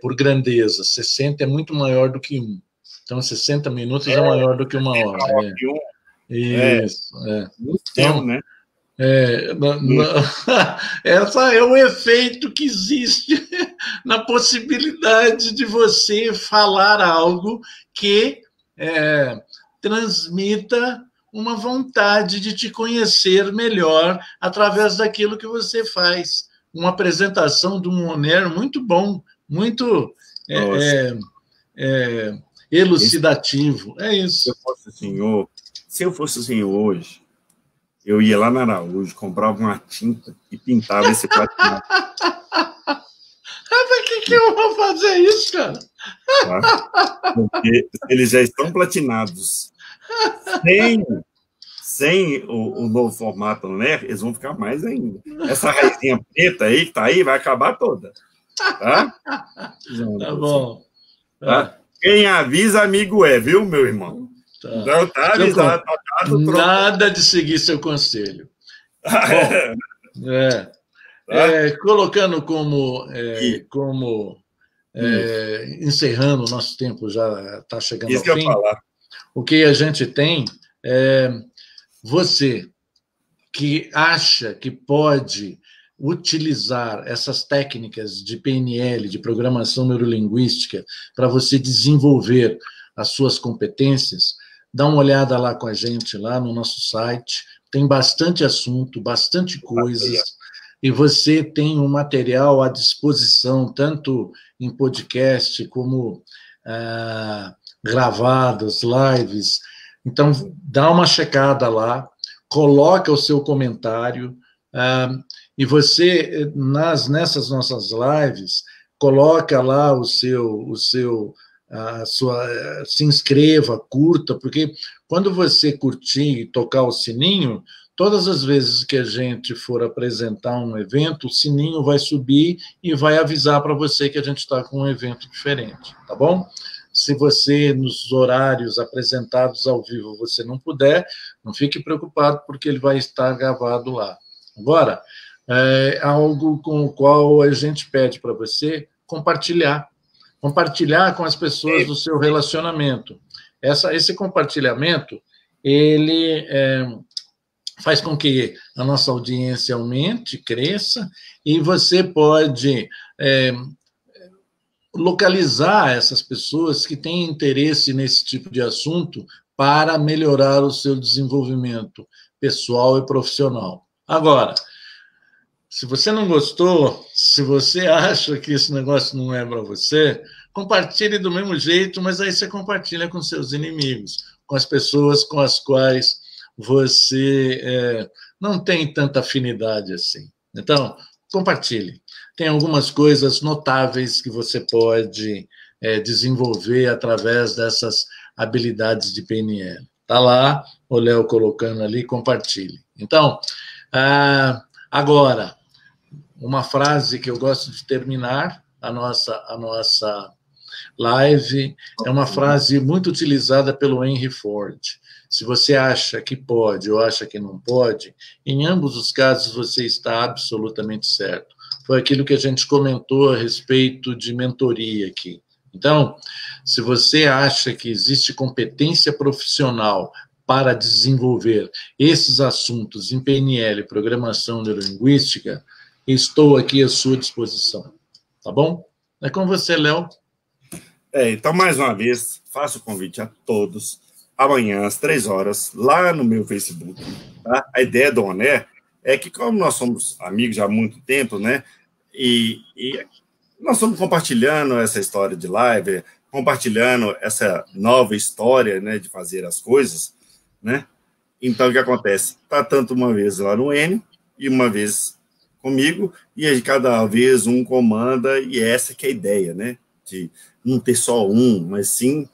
A: por grandeza. 60 é muito maior do que 1. Então, 60 minutos é maior do que uma hora. Isso.
B: Muito tempo, né?
A: Essa é o efeito que existe na possibilidade de você falar algo que transmita uma vontade de te conhecer melhor através daquilo que você faz. Uma apresentação de um on-air muito bom, muito elucidativo. É isso.
B: Se eu fosse o senhor hoje, eu ia lá na Araújo, comprava uma tinta e pintava esse platinado.
A: Para que eu vou fazer isso, cara?
B: Tá? Porque eles já estão platinados. Sem o novo formato, né? Eles vão ficar mais ainda. Essa raizinha preta aí, que tá aí, vai acabar toda. Tá?
A: Tá bom.
B: Tá? Quem avisa, amigo viu, meu irmão?
A: Tá.
B: Então tá avisado.
A: Nada de seguir seu conselho. Bom, colocando encerrando o nosso tempo, já está chegando ao fim. O que a gente tem é você que acha que pode utilizar essas técnicas de PNL, de programação neurolinguística, para você desenvolver as suas competências. Dá uma olhada lá com a gente, lá no nosso site. Tem bastante assunto, bastante coisas. E você tem um material à disposição, tanto em podcast como gravados, lives. Então, dá uma checada lá, coloca o seu comentário, e você, nessas nossas lives, coloca lá se inscreva, curta, porque quando você curtir e tocar o sininho, todas as vezes que a gente for apresentar um evento, o sininho vai subir e vai avisar para você que a gente está com um evento diferente, tá bom? Se você, nos horários apresentados ao vivo, você não puder, não fique preocupado, porque ele vai estar gravado lá. Agora, algo com o qual a gente pede para você compartilhar com as pessoas do seu relacionamento. Esse compartilhamento, ele faz com que a nossa audiência aumente, cresça, e você pode localizar essas pessoas que têm interesse nesse tipo de assunto para melhorar o seu desenvolvimento pessoal e profissional. Agora, se você não gostou, se você acha que esse negócio não é para você, compartilhe do mesmo jeito, mas aí você compartilha com seus inimigos, com as pessoas com as quais você não tem tanta afinidade assim. Então, compartilhe. Tem algumas coisas notáveis que você pode desenvolver através dessas habilidades de PNL. Está lá, o Léo colocando ali, compartilhe. Então, agora, uma frase que eu gosto de terminar a nossa live, é uma frase muito utilizada pelo Henry Ford. Se você acha que pode ou acha que não pode, em ambos os casos você está absolutamente certo. Foi aquilo que a gente comentou a respeito de mentoria aqui. Então, se você acha que existe competência profissional para desenvolver esses assuntos em PNL, programação neurolinguística, estou aqui à sua disposição. Tá bom? É com você, Léo.
B: Então, mais uma vez, faço o convite a todos, amanhã, às 3 horas, lá no meu Facebook. Tá? A ideia do ONER é que, como nós somos amigos já há muito tempo, né? E nós estamos compartilhando essa história de live, compartilhando essa nova história, né, de fazer as coisas, né? Então, o que acontece? Está tanto uma vez lá no N e uma vez comigo, e aí cada vez um comanda, e essa que é a ideia, né? De não ter só um, mas sim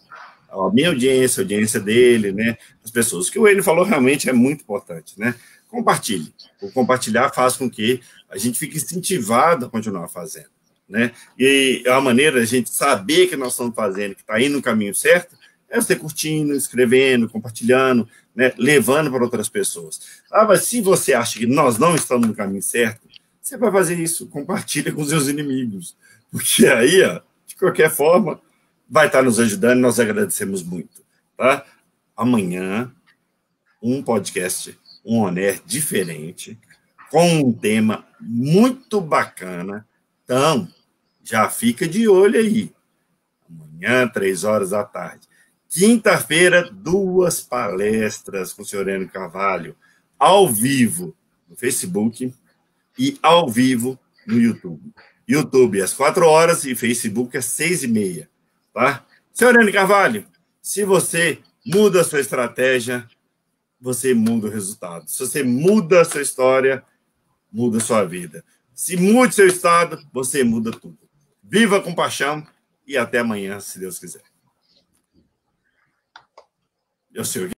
B: a minha audiência, a audiência dele, né? As pessoas. O que o N falou realmente é muito importante, né? Compartilhe. O compartilhar faz com que a gente fique incentivado a continuar fazendo, né? E a maneira de a gente saber que nós estamos fazendo, que está indo no caminho certo, é você curtindo, escrevendo, compartilhando, né? Levando para outras pessoas. Mas se você acha que nós não estamos no caminho certo, você vai fazer isso, compartilha com os seus inimigos, porque aí, de qualquer forma, vai estar nos ajudando, e nós agradecemos muito, tá? Amanhã, um podcast, um ONER diferente, com um tema muito bacana. Então, já fica de olho aí. Amanhã, 3 horas da tarde. Quinta-feira, 2 palestras com o senhor Enio Carvalho, ao vivo no Facebook e ao vivo no YouTube. YouTube às 4 horas e Facebook às 6h30. Tá? Senhor Enio Carvalho, se você muda a sua estratégia, você muda o resultado. Se você muda a sua história, muda a sua vida. Se muda o seu estado, você muda tudo. Viva com paixão e até amanhã, se Deus quiser. Eu sei o que